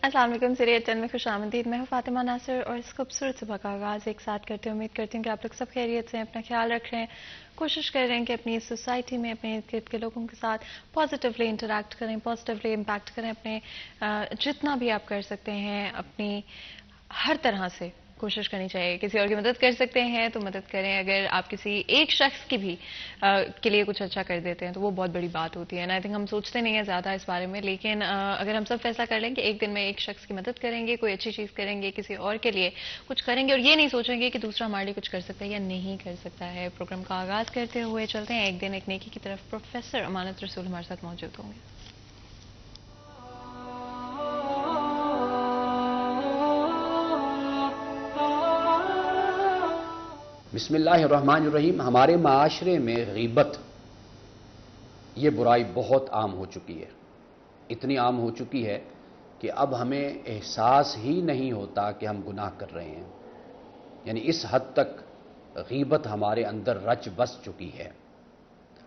السلام علیکم سیریت 10 میں خوش آمدید. میں ہوں فاطمہ ناصر اور اس خوبصورت صبح کا آغاز ایک ساتھ کرتے ہیں. امید کرتی ہوں کہ آپ لوگ سب خیریت سے اپنا خیال رکھ رہے ہیں. کوشش کر رہے ہیں کہ اپنی سوسائٹی میں اپنے ارد گرد کے لوگوں کے ساتھ پازیٹیولی انٹریکٹ کریں, پازیٹیولی امپیکٹ کریں. اپنے جتنا بھی آپ کر سکتے ہیں اپنی ہر طرح سے کوشش کرنی چاہیے. کسی اور کی مدد کر سکتے ہیں تو مدد کریں. اگر آپ کسی ایک شخص کی بھی کے لیے کچھ اچھا کر دیتے ہیں تو وہ بہت بڑی بات ہوتی ہے. آئی تھنک ہم سوچتے نہیں ہیں زیادہ اس بارے میں, لیکن اگر ہم سب فیصلہ کر لیں کہ ایک دن میں ایک شخص کی مدد کریں گے, کوئی اچھی چیز کریں گے, کسی اور کے لیے کچھ کریں گے اور یہ نہیں سوچیں گے کہ دوسرا ہمارے لیے کچھ کر سکتا ہے یا نہیں کر سکتا ہے. پروگرام کا آغاز کرتے ہوئے چلتے ہیں ایک دن ایک نیکی کی طرف. پروفیسر امانت رسول ہمارے ساتھ موجود ہوں گے. بسم اللہ الرحمن الرحیم. ہمارے معاشرے میں غیبت یہ برائی بہت عام ہو چکی ہے. اتنی عام ہو چکی ہے کہ اب ہمیں احساس ہی نہیں ہوتا کہ ہم گناہ کر رہے ہیں. یعنی اس حد تک غیبت ہمارے اندر رچ بس چکی ہے.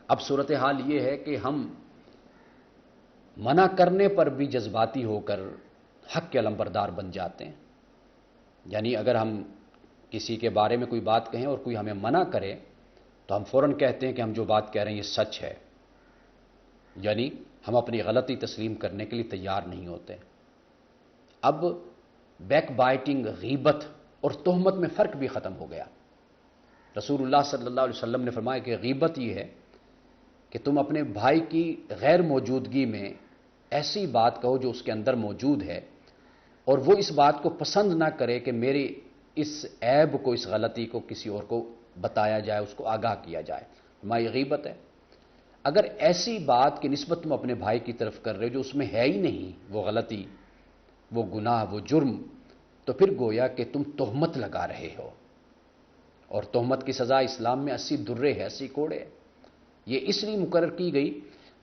اب صورتحال یہ ہے کہ ہم منع کرنے پر بھی جذباتی ہو کر حق کے علمبردار بن جاتے ہیں. یعنی اگر ہم کسی کے بارے میں کوئی بات کہیں اور کوئی ہمیں منع کرے تو ہم فوراً کہتے ہیں کہ ہم جو بات کہہ رہے ہیں یہ سچ ہے. یعنی ہم اپنی غلطی تسلیم کرنے کے لیے تیار نہیں ہوتے. اب بیک بائٹنگ, غیبت اور تہمت میں فرق بھی ختم ہو گیا. رسول اللہ صلی اللہ علیہ وسلم نے فرمایا کہ غیبت یہ ہے کہ تم اپنے بھائی کی غیر موجودگی میں ایسی بات کہو جو اس کے اندر موجود ہے اور وہ اس بات کو پسند نہ کرے کہ میری اس عیب کو, اس غلطی کو کسی اور کو بتایا جائے, اس کو آگاہ کیا جائے. یہ غیبت ہے. اگر ایسی بات کی نسبت تم اپنے بھائی کی طرف کر رہے ہو جو اس میں ہے ہی نہیں, وہ غلطی, وہ گناہ, وہ جرم, تو پھر گویا کہ تم تہمت لگا رہے ہو. اور تہمت کی سزا اسلام میں 80 درے ہے, 80 کوڑے ہے. یہ اس لیے مقرر کی گئی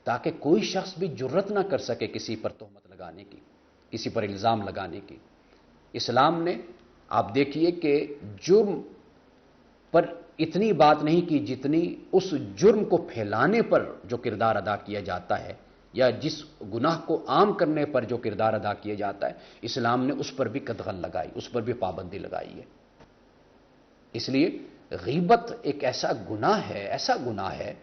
تاکہ کوئی شخص بھی جرت نہ کر سکے کسی پر تہمت لگانے کی, کسی پر الزام لگانے کی. اسلام نے آپ دیکھیے کہ جرم پر اتنی بات نہیں کی جتنی اس جرم کو پھیلانے پر جو کردار ادا کیا جاتا ہے یا جس گناہ کو عام کرنے پر جو کردار ادا کیا جاتا ہے, اسلام نے اس پر بھی قدغن لگائی, اس پر بھی پابندی لگائی ہے. اس لیے غیبت ایک ایسا گناہ ہے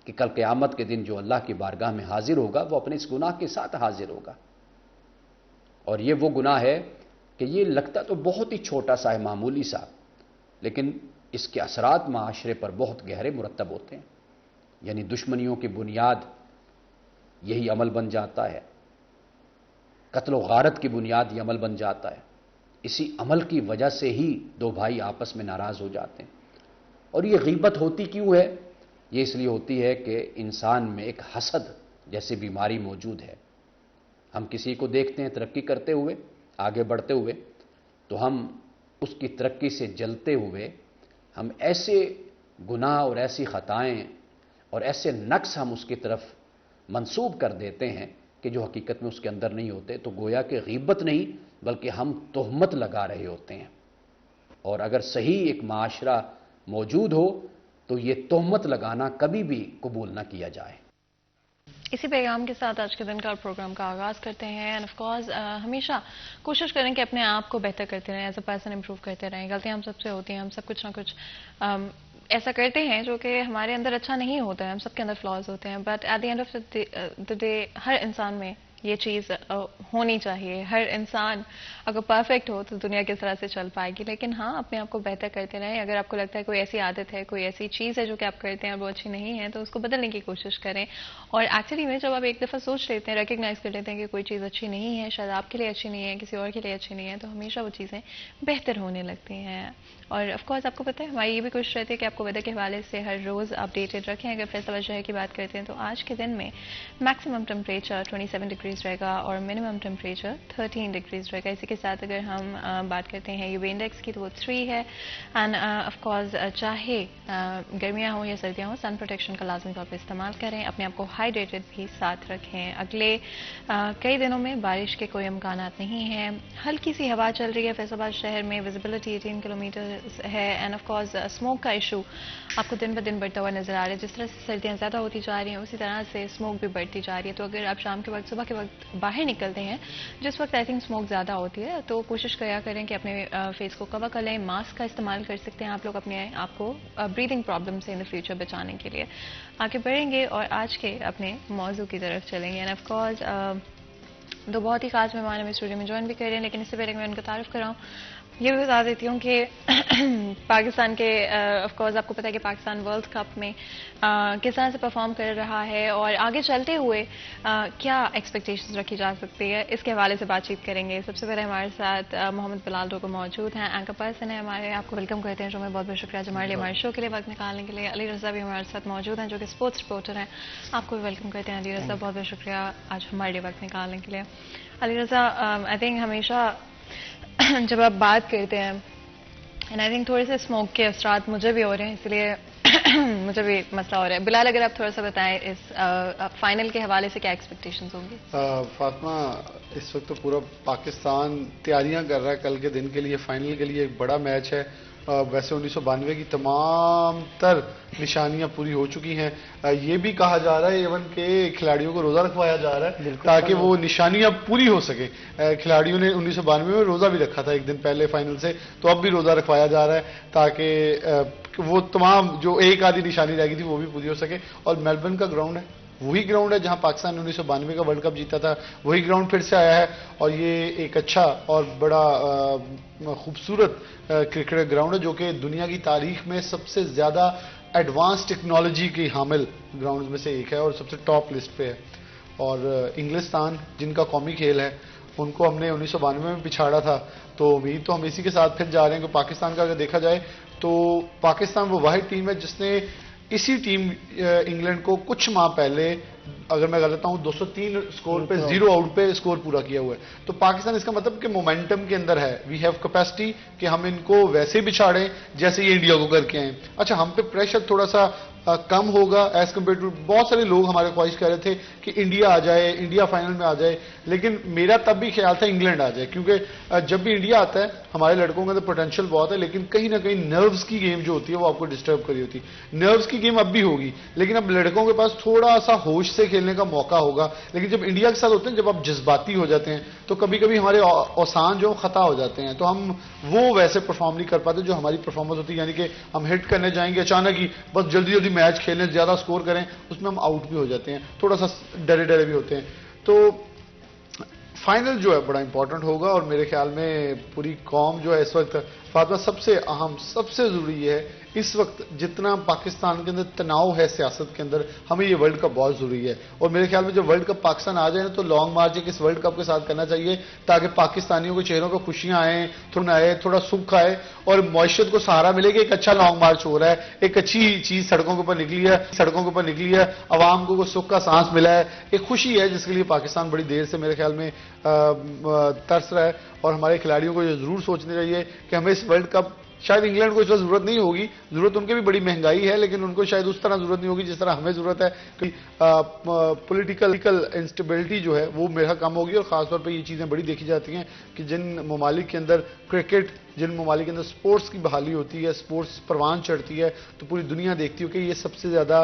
کہ کل قیامت کے دن جو اللہ کی بارگاہ میں حاضر ہوگا وہ اپنے اس گناہ کے ساتھ حاضر ہوگا. اور یہ وہ گناہ ہے کہ یہ لگتا تو بہت ہی چھوٹا سا ہے, معمولی سا, لیکن اس کے اثرات معاشرے پر بہت گہرے مرتب ہوتے ہیں. یعنی دشمنیوں کی بنیاد یہی عمل بن جاتا ہے, قتل و غارت کی بنیاد یہ عمل بن جاتا ہے. اسی عمل کی وجہ سے ہی دو بھائی آپس میں ناراض ہو جاتے ہیں. اور یہ غیبت ہوتی کیوں ہے؟ یہ اس لیے ہوتی ہے کہ انسان میں ایک حسد جیسی بیماری موجود ہے. ہم کسی کو دیکھتے ہیں ترقی کرتے ہوئے, آگے بڑھتے ہوئے, تو ہم اس کی ترقی سے جلتے ہوئے ہم ایسے گناہ اور ایسی خطائیں اور ایسے نقص ہم اس کی طرف منسوب کر دیتے ہیں کہ جو حقیقت میں اس کے اندر نہیں ہوتے. تو گویا کہ غیبت نہیں بلکہ ہم تہمت لگا رہے ہوتے ہیں. اور اگر صحیح ایک معاشرہ موجود ہو تو یہ تہمت لگانا کبھی بھی قبول نہ کیا جائے. اسی پیغام کے ساتھ آج کے دن کا پروگرام کا آغاز کرتے ہیں. اینڈ آف کورس ہمیشہ کوشش کریں کہ اپنے آپ کو بہتر کرتے رہیں, ایز اے پرسن امپروو کرتے رہیں. غلطیاں ہم سب سے ہوتی ہیں, ہم سب کچھ نہ کچھ ایسا کرتے ہیں جو کہ ہمارے اندر اچھا نہیں ہوتا ہے. ہم سب کے اندر فلاز ہوتے ہیں, but at the end of the day ہر انسان میں یہ چیز ہونی چاہیے. ہر انسان اگر پرفیکٹ ہو تو دنیا کس طرح سے چل پائے گی. لیکن ہاں, اپنے آپ کو بہتر کرتے رہیں. اگر آپ کو لگتا ہے کوئی ایسی عادت ہے, کوئی ایسی چیز ہے جو کہ آپ کرتے ہیں اور وہ اچھی نہیں ہے, تو اس کو بدلنے کی کوشش کریں. اور ایکچولی میں جب آپ ایک دفعہ سوچ لیتے ہیں, ریکگنائز کر لیتے ہیں کہ کوئی چیز اچھی نہیں ہے, شاید آپ کے لیے اچھی نہیں ہے, کسی اور کے لیے اچھی نہیں ہے, تو ہمیشہ وہ چیزیں بہتر ہونے لگتی ہیں. اور آف کورس آپ کو پتہ ہے ہماری یہ بھی کوشش رہتی ہے کہ آپ کو ویدر کے حوالے سے ہر روز اپڈیٹڈ رکھیں. اگر فیصلہ شہر کی بات کرتے ہیں تو آج کے دن میں میکسیمم ٹمپریچر 27 ڈگریز رہے گا اور منیمم ٹمپریچر 13 ڈگریز رہے گا. اسی کے ساتھ اگر ہم بات کرتے ہیں یو وی انڈیکس کی تو وہ 3 ہے. اینڈ آف کورس چاہے گرمیاں ہوں یا سردیاں ہوں, سن پروٹیکشن کا لازمی طور پہ استعمال کریں. اپنے آپ کو ہائیڈریٹڈ بھی ساتھ رکھیں. اگلے کئی دنوں میں بارش کے کوئی امکانات نہیں ہیں. ہلکی سی ہوا چل رہی ہے فیصل آباد شہر میں, ویزیبلٹی 18 کلومیٹر ہے. اینڈ آف کورس اسموک کا ایشو آپ کو دن بدن بڑھتا ہوا نظر آ رہا ہے. جس طرح سے سردیاں زیادہ ہوتی جا رہی ہیں اسی طرح سے اسموک بھی بڑھتی جا رہی ہے. تو اگر آپ شام کے وقت, صبح کے وقت باہر نکلتے ہیں جس وقت آئی تھنک اسموک زیادہ ہوتی ہے, تو کوشش کیا کریں کہ اپنے فیس کو کور کر لیں. ماسک کا استعمال کر سکتے ہیں آپ لوگ اپنے آپ کو بریدنگ پرابلم سے ان دا فیوچر بچانے کے لیے. آگے بڑھیں گے اور آج کے اپنے موضوع کی طرف چلیں گے. اینڈ آف کورس دو بہت ہی خاص مہمان ہمیں اسٹوڈیو میں جوائن بھی کر رہے ہیں, لیکن اس سے پہلے میں ان کا تعارف کراؤں یہ بھی بتا دیتی ہوں کہ پاکستان کے آف کورس آپ کو پتا ہے کہ پاکستان ورلڈ کپ میں کس طرح سے پرفارم کر رہا ہے اور آگے چلتے ہوئے کیا ایکسپیکٹیشنز رکھی جا سکتی ہے, اس کے حوالے سے بات چیت کریں گے. سب سے پہلے ہمارے ساتھ محمد بلال ڈوگو موجود ہیں, اینکر پرسن ہیں ہمارے. آپ کو ویلکم کرتے ہیں جو میں بہت بہت شکریہ ہمارے لیے ہمارے شو کے لیے وقت نکالنے کے لیے. علی رضا بھی ہمارے ساتھ موجود ہیں جو کہ اسپورٹس رپورٹر ہیں, آپ کو بھی ویلکم کرتے ہیں علی رضا, بہت بہت شکریہ آج ہمارے لیے وقت نکالنے کے لیے. علی رضا, آئی تھنک ہمیشہ جب آپ بات کرتے ہیں اینڈ آئی تھنک تھوڑے سے اسموک کے اثرات مجھے بھی ہو رہے ہیں, اس لیے مجھے بھی مسئلہ ہو رہا ہے. بلال اگر آپ تھوڑا سا بتائیں اس فائنل کے حوالے سے کیا ایکسپیکٹیشنز ہوں گی؟ فاطمہ, اس وقت تو پورا پاکستان تیاریاں کر رہا ہے کل کے دن کے لیے, فائنل کے لیے. ایک بڑا میچ ہے. ویسے 1992 کی تمام تر نشانیاں پوری ہو چکی ہیں. یہ بھی کہا جا رہا ہے ایون کہ کھلاڑیوں کو روزہ رکھوایا جا رہا ہے تاکہ وہ نشانیاں پوری ہو سکیں. کھلاڑیوں نے 1992 میں روزہ بھی رکھا تھا ایک دن پہلے فائنل سے, تو اب بھی روزہ رکھوایا جا رہا ہے تاکہ وہ تمام جو ایک آدھی نشانی رہ گئی تھی وہ بھی پوری ہو سکے. اور میلبرن کا گراؤنڈ ہے, وہی گراؤنڈ ہے جہاں پاکستان نے 1992 کا ورلڈ کپ جیتا تھا, وہی گراؤنڈ پھر سے آیا ہے. اور یہ ایک اچھا اور بڑا خوبصورت کرکٹ گراؤنڈ ہے جو کہ دنیا کی تاریخ میں سب سے زیادہ ایڈوانس ٹیکنالوجی کی حامل گراؤنڈز میں سے ایک ہے اور سب سے ٹاپ لسٹ پہ ہے. اور انگلستان جن کا قومی کھیل ہے ان کو ہم نے 1992 میں پچھاڑا تھا, تو امید تو ہم اسی کے ساتھ پھر جا رہے ہیں کہ پاکستان کا اگر دیکھا جائے تو پاکستان وہ واحد ٹیم ہے جس نے اسی ٹیم انگلینڈ کو کچھ ماہ پہلے, اگر میں غلط ہوں 203 سکور پہ 0 آؤٹ پہ سکور پورا کیا ہوا ہے. تو پاکستان اس کا مطلب کہ مومنٹم کے اندر ہے, وی ہیو کیپیسٹی کہ ہم ان کو ویسے بچھاڑیں جیسے یہ انڈیا کو کر کے آئیں. اچھا, ہم پہ پریشر تھوڑا سا کم ہوگا ایز کمپیئر ٹو, بہت سارے لوگ ہمارے خواہش کر رہے تھے کہ انڈیا آ جائے, انڈیا فائنل میں آ جائے, لیکن میرا تب بھی خیال تھا انگلینڈ آ جائے, کیونکہ جب بھی انڈیا آتا ہے ہمارے لڑکوں کے اندر پوٹینشیل بہت ہے, لیکن کہیں نہ کہیں نروز کی گیم جو ہوتی ہے وہ آپ کو ڈسٹرب کری ہوتی ہے. نروز کی گیم اب بھی ہوگی, لیکن اب لڑکوں کے پاس تھوڑا سا ہوش سے کھیلنے کا موقع ہوگا. لیکن جب انڈیا کے ساتھ ہوتے ہیں, جب آپ جذباتی ہو جاتے ہیں تو کبھی کبھی ہمارے اوسان جو خطا ہو جاتے ہیں, تو ہم وہ ویسے پرفارم نہیں کر پاتے جو ہماری پرفارمنس ہوتی ہے. یعنی کہ ہم ہٹ کرنے جائیں گے اچانک ہی, بس جلدی جلدی میچ کھیلیں, زیادہ سکور کریں, اس میں ہم آؤٹ بھی ہو جاتے ہیں, تھوڑا سا ڈرے ڈرے بھی ہوتے ہیں. تو فائنل جو ہے بڑا امپورٹنٹ ہوگا, اور میرے خیال میں پوری قوم جو ہے اس وقت, فاطمہ سب سے اہم سب سے ضروری ہے اس وقت جتنا پاکستان کے اندر تناؤ ہے سیاست کے اندر, ہمیں یہ ورلڈ کپ بہت ضروری ہے. اور میرے خیال میں جب ورلڈ کپ پاکستان آ جائے نا تو لانگ مارچ ایک اس ورلڈ کپ کے ساتھ کرنا چاہیے تاکہ پاکستانیوں کے چہروں پہ خوشیاں آئیں, تھوڑا سکھ آئے اور معیشت کو سہارا ملے کہ ایک اچھا لانگ مارچ ہو رہا ہے, ایک اچھی چیز سڑکوں کے اوپر نکلی ہے, عوام کو سکھ کا سانس ملا ہے, ایک خوشی ہے جس کے لیے پاکستان بڑی دیر سے میرے خیال میں ترس رہا ہے. اور ہمارے کھلاڑیوں کو یہ ضرور سوچنا چاہیے کہ ہمیں اس ورلڈ کپ, شاید انگلینڈ کو اس وقت ضرورت نہیں ہوگی, ضرورت ان کے بھی بڑی مہنگائی ہے, لیکن ان کو شاید اس طرح ضرورت نہیں ہوگی جس طرح ہمیں ضرورت ہے کہ پولیٹیکل انسٹیبلٹی جو ہے وہ میرا کم ہوگی. اور خاص طور پہ یہ چیزیں بڑی دیکھی جاتی ہیں کہ جن ممالک کے اندر کرکٹ, جن ممالک کے اندر سپورٹس کی بحالی ہوتی ہے, سپورٹس پروان چڑھتی ہے, تو پوری دنیا دیکھتی ہے کہ یہ سب سے زیادہ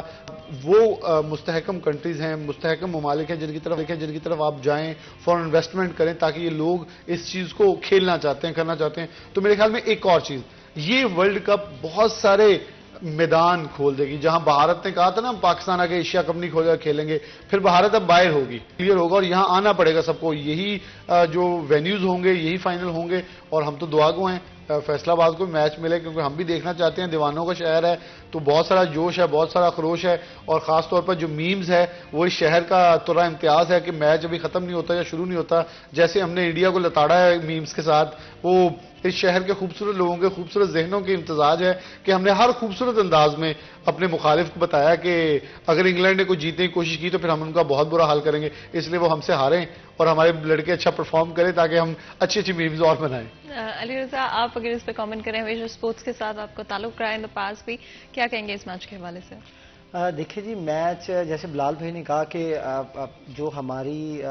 وہ مستحکم کنٹریز ہیں, مستحکم ممالک ہیں جن کی طرف آپ جائیں, فارن انویسٹمنٹ کریں, تاکہ یہ لوگ اس چیز کو کھیلنا چاہتے ہیں, کرنا چاہتے ہیں. تو میرے خیال میں ایک اور چیز, یہ ورلڈ کپ بہت سارے میدان کھول دے گی. جہاں بھارت نے کہا تھا نا پاکستان آگے ایشیا کپ نہیں کھیلیں گے, پھر بھارت اب باہر ہوگی, کلیئر ہوگا, اور یہاں آنا پڑے گا سب کو. یہی جو وینیوز ہوں گے, یہی فائنل ہوں گے, اور ہم تو دعا گو ہیں فیصلہ آباد کو میچ ملے, کیونکہ ہم بھی دیکھنا چاہتے ہیں, دیوانوں کا شہر ہے, تو بہت سارا جوش ہے, بہت سارا خروش ہے. اور خاص طور پر جو میمز ہے وہ اس شہر کا ترا امتیاز ہے کہ میچ ابھی ختم نہیں ہوتا یا شروع نہیں ہوتا, جیسے ہم نے انڈیا کو لتاڑا ہے میمز کے ساتھ, وہ اس شہر کے خوبصورت لوگوں کے خوبصورت ذہنوں کے امتزاج ہے کہ ہم نے ہر خوبصورت انداز میں اپنے مخالف کو بتایا کہ اگر انگلینڈ نے کوئی جیتنے کی کوشش کی تو پھر ہم ان کا بہت برا حال کریں گے, اس لیے وہ ہم سے ہاریں اور ہمارے لڑکے اچھا پرفارم کریں تاکہ ہم اچھی میمز اور بنائیں. علی رضا, آپ اگر اس پہ کامنٹ کریں, ہمیشہ اسپورٹس کے ساتھ آپ کو تعلق رہا ہے ان دا پاس بھی, کیا کہیں گے اس میچ کے حوالے سے؟ دیکھیے جی, میچ جیسے بلال بھائی نے کہا کہ جو ہماری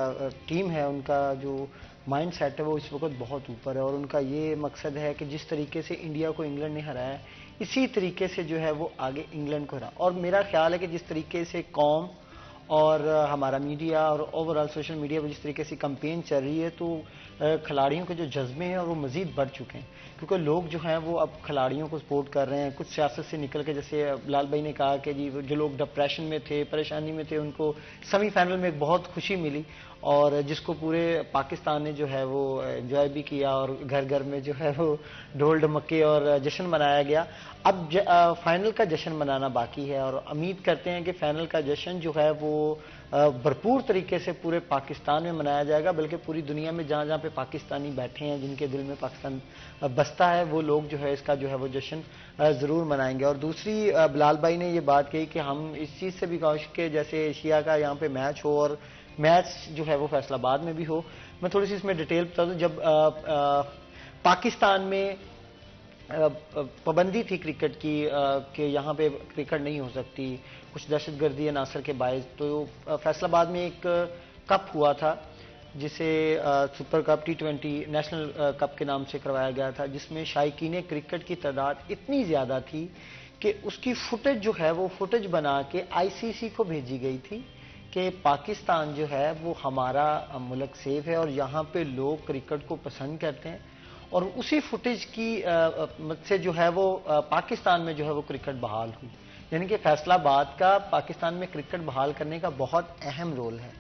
ٹیم ہے ان کا جو مائنڈ سیٹ ہے وہ اس وقت بہت اوپر ہے, اور ان کا یہ مقصد ہے کہ جس طریقے سے انڈیا کو انگلینڈ نے ہرایا ہے اسی طریقے سے جو ہے وہ آگے انگلینڈ کو ہرا. اور میرا خیال ہے کہ جس طریقے سے قوم اور ہمارا میڈیا اور اوورآل سوشل میڈیا پر جس طریقے سے کمپین چل رہی ہے تو کھلاڑیوں کے جو جذبے ہیں اور وہ مزید بڑھ چکے ہیں، کیونکہ لوگ جو ہیں وہ اب کھلاڑیوں کو سپورٹ کر رہے ہیں. کچھ سیاست سے نکل کے، جیسے بلال بھائی نے کہا کہ جی جو لوگ ڈپریشن میں تھے، پریشانی میں تھے، ان کو سیمی فائنل میں ایک بہت خوشی ملی، اور جس کو پورے پاکستان نے جو ہے وہ انجوائے بھی کیا، اور گھر گھر میں جو ہے وہ ڈھول ڈھمکے اور جشن منایا گیا. اب فائنل کا جشن منانا باقی ہے، اور امید کرتے ہیں کہ فائنل کا جشن جو ہے وہ بھرپور طریقے سے پورے پاکستان میں منایا جائے گا، بلکہ پوری دنیا میں جہاں جہاں پہ پاکستانی بیٹھے ہیں، جن کے دل میں پاکستان بستا ہے، وہ لوگ جو ہے اس کا جو ہے وہ جشن ضرور منائیں گے. اور دوسری بلال بھائی نے یہ بات کہی کہ ہم اس چیز سے بھی کوشش کہ جیسے ایشیا کا یہاں پہ میچ ہو، اور میچ جو ہے وہ فیصل آباد میں بھی ہو. میں تھوڑی سی اس میں ڈیٹیل بتا دوں. جب پاکستان میں پابندی تھی کرکٹ کی کہ یہاں پہ کرکٹ نہیں ہو سکتی کچھ دہشت گردی عناصر کے باعث، تو فیصل آباد میں ایک کپ ہوا تھا جسے super cup T20 national cup کے نام سے کروایا گیا تھا، جس میں شائقین کرکٹ کی تعداد اتنی زیادہ تھی کہ اس کی فوٹیج جو ہے وہ فوٹیج بنا کے ICC کو بھیجی گئی تھی کہ پاکستان جو ہے وہ ہمارا ملک سیف ہے اور یہاں پہ لوگ کرکٹ کو پسند کرتے ہیں. اور اسی فوٹیج کی سے جو ہے وہ پاکستان میں جو ہے وہ کرکٹ بحال ہوئی. یعنی کہ فیصل آباد کا پاکستان میں کرکٹ بحال کرنے کا بہت اہم رول ہے.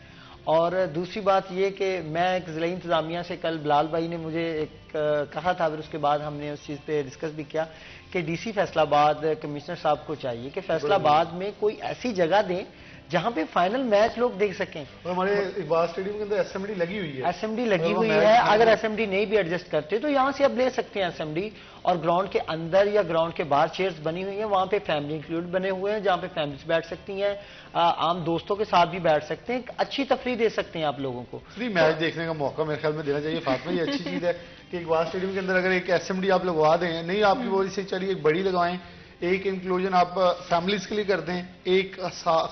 اور دوسری بات یہ کہ میں ایک ضلعی انتظامیہ سے کل بلال بھائی نے مجھے ایک کہا تھا، پھر اس کے بعد ہم نے اس چیز پہ ڈسکس بھی کیا کہ DC فیصل آباد کمشنر صاحب کو چاہیے کہ فیصل آباد میں کوئی ایسی جگہ دیں جہاں پہ فائنل میچ لوگ دیکھ سکیں. ہمارے اقبال اسٹیڈیم کے اندر SMD لگی ہوئی ہے. SMD لگی ہوئی ہے. اگر SMD نہیں بھی ایڈجسٹ کرتے تو یہاں سے اب لے سکتے ہیں SMD. اور گراؤنڈ کے اندر یا گراؤنڈ کے باہر چیئرز بنی ہوئی ہیں، وہاں پہ فیملی انکلوڈ بنے ہوئے ہیں جہاں پہ فیملیز بیٹھ سکتی ہیں، عام دوستوں کے ساتھ بھی بیٹھ سکتے ہیں. اچھی تفریح دے سکتے ہیں آپ لوگوں کو. فری میچ دیکھنے کا موقع میرے خیال میں دینا چاہیے فاطمہ. یہ اچھی چیز ہے کہ اقبال اسٹیڈیم کے اندر اگر ایک SMD آپ لگوا دیں، نہیں آپ کی وجہ سے چلیے ایک بڑی لگوائیں، ایک انکلوژن آپ فیملیز کے لیے کر دیں، ایک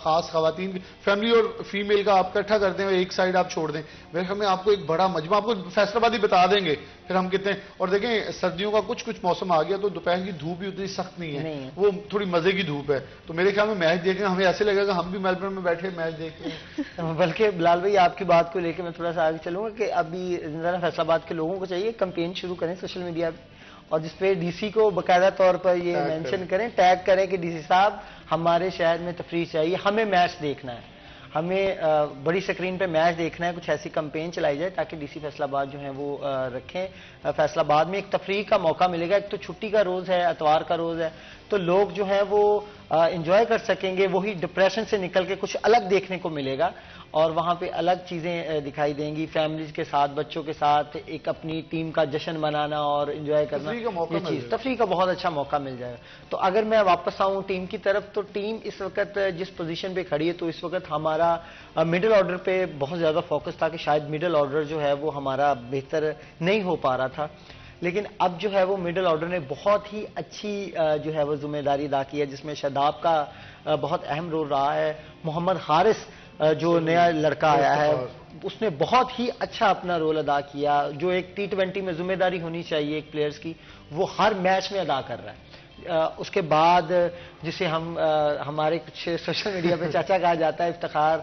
خاص خواتین فیملی اور فیمیل کا آپ اکٹھا کر دیں اور ایک سائڈ آپ چھوڑ دیں. میرے خیال میں آپ کو ایک بڑا مجمع آپ کو فیصل آباد ہی بتا دیں گے پھر ہم کہتے ہیں. اور دیکھیں سردیوں کا کچھ موسم آ گیا تو دوپہر کی دھوپ بھی اتنی سخت نہیں ہے، وہ تھوڑی مزے کی دھوپ ہے. تو میرے خیال میں میچ دیکھیں ہمیں ایسے لگے گا ہم بھی میلبرن میں بیٹھے میچ دیکھ رہے ہیں. بلکہ بلال بھائی آپ کی بات کو لے کے میں تھوڑا سا آگے چلوں گا کہ ابھی فیصل آباد کے لوگوں کو چاہیے کمپین شروع کریں سوشل میڈیا پہ، اور جس پہ DC کو باقاعدہ طور پر یہ مینشن کریں، ٹیگ کریں کہ DC صاحب ہمارے شہر میں تفریح چاہیے، ہمیں میچ دیکھنا ہے، ہمیں بڑی سکرین پہ میچ دیکھنا ہے. کچھ ایسی کمپین چلائی جائے تاکہ DC فیصل آباد جو ہیں وہ رکھیں. فیصل آباد میں ایک تفریح کا موقع ملے گا. ایک تو چھٹی کا روز ہے، اتوار کا روز ہے، تو لوگ جو ہیں وہ انجوائے کر سکیں گے، وہی ڈپریشن سے نکل کے کچھ الگ دیکھنے کو ملے گا اور وہاں پہ الگ چیزیں دکھائی دیں گی. فیملیز کے ساتھ، بچوں کے ساتھ ایک اپنی ٹیم کا جشن منانا اور انجوائے کرنا، یہ چیز تفریح کا بہت اچھا موقع مل جائے گا. تو اگر میں واپس آؤں ٹیم کی طرف، تو ٹیم اس وقت جس پوزیشن پہ کھڑی ہے، تو اس وقت ہمارا مڈل آرڈر پہ بہت زیادہ فوکس تھا کہ شاید مڈل آرڈر جو ہے وہ ہمارا بہتر نہیں ہو پا رہا تھا. لیکن اب جو ہے وہ مڈل آرڈر نے بہت ہی اچھی جو ہے وہ ذمہ داری ادا کی ہے، جس میں شاداب کا بہت اہم رول رہا ہے. محمد حارث جو نیا لڑکا آیا ہے اس نے بہت ہی اچھا اپنا رول ادا کیا. جو ایک T20 میں ذمہ داری ہونی چاہیے ایک پلیئرز کی، وہ ہر میچ میں ادا کر رہا ہے. اس کے بعد جسے ہمارے کچھ سوشل میڈیا پہ چاچا کہا جاتا ہے، افتخار،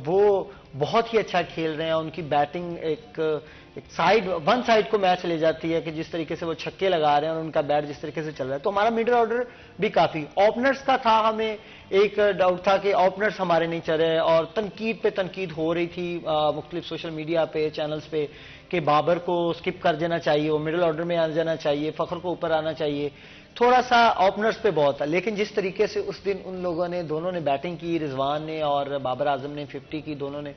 وہ بہت ہی اچھا کھیل رہے ہیں. ان کی بیٹنگ ایک ون سائڈ کو میچ لے جاتی ہے کہ جس طریقے سے وہ چھکے لگا رہے ہیں اور ان کا بیٹ جس طریقے سے چل رہا ہے. تو ہمارا مڈل آرڈر بھی کافی. اوپنرز کا تھا، ہمیں ایک ڈاؤٹ تھا کہ اوپنرز ہمارے نہیں چل رہے، اور تنقید پہ تنقید ہو رہی تھی مختلف سوشل میڈیا پہ، چینلز پہ، کہ بابر کو سکپ کر دینا چاہیے، وہ مڈل آرڈر میں آ جانا چاہیے، فخر کو اوپر آنا چاہیے. تھوڑا سا اوپنرز پہ بہت تھا. لیکن جس طریقے سے اس دن ان لوگوں نے دونوں نے بیٹنگ کی، رضوان نے اور بابر اعظم نے 50 کی دونوں نے،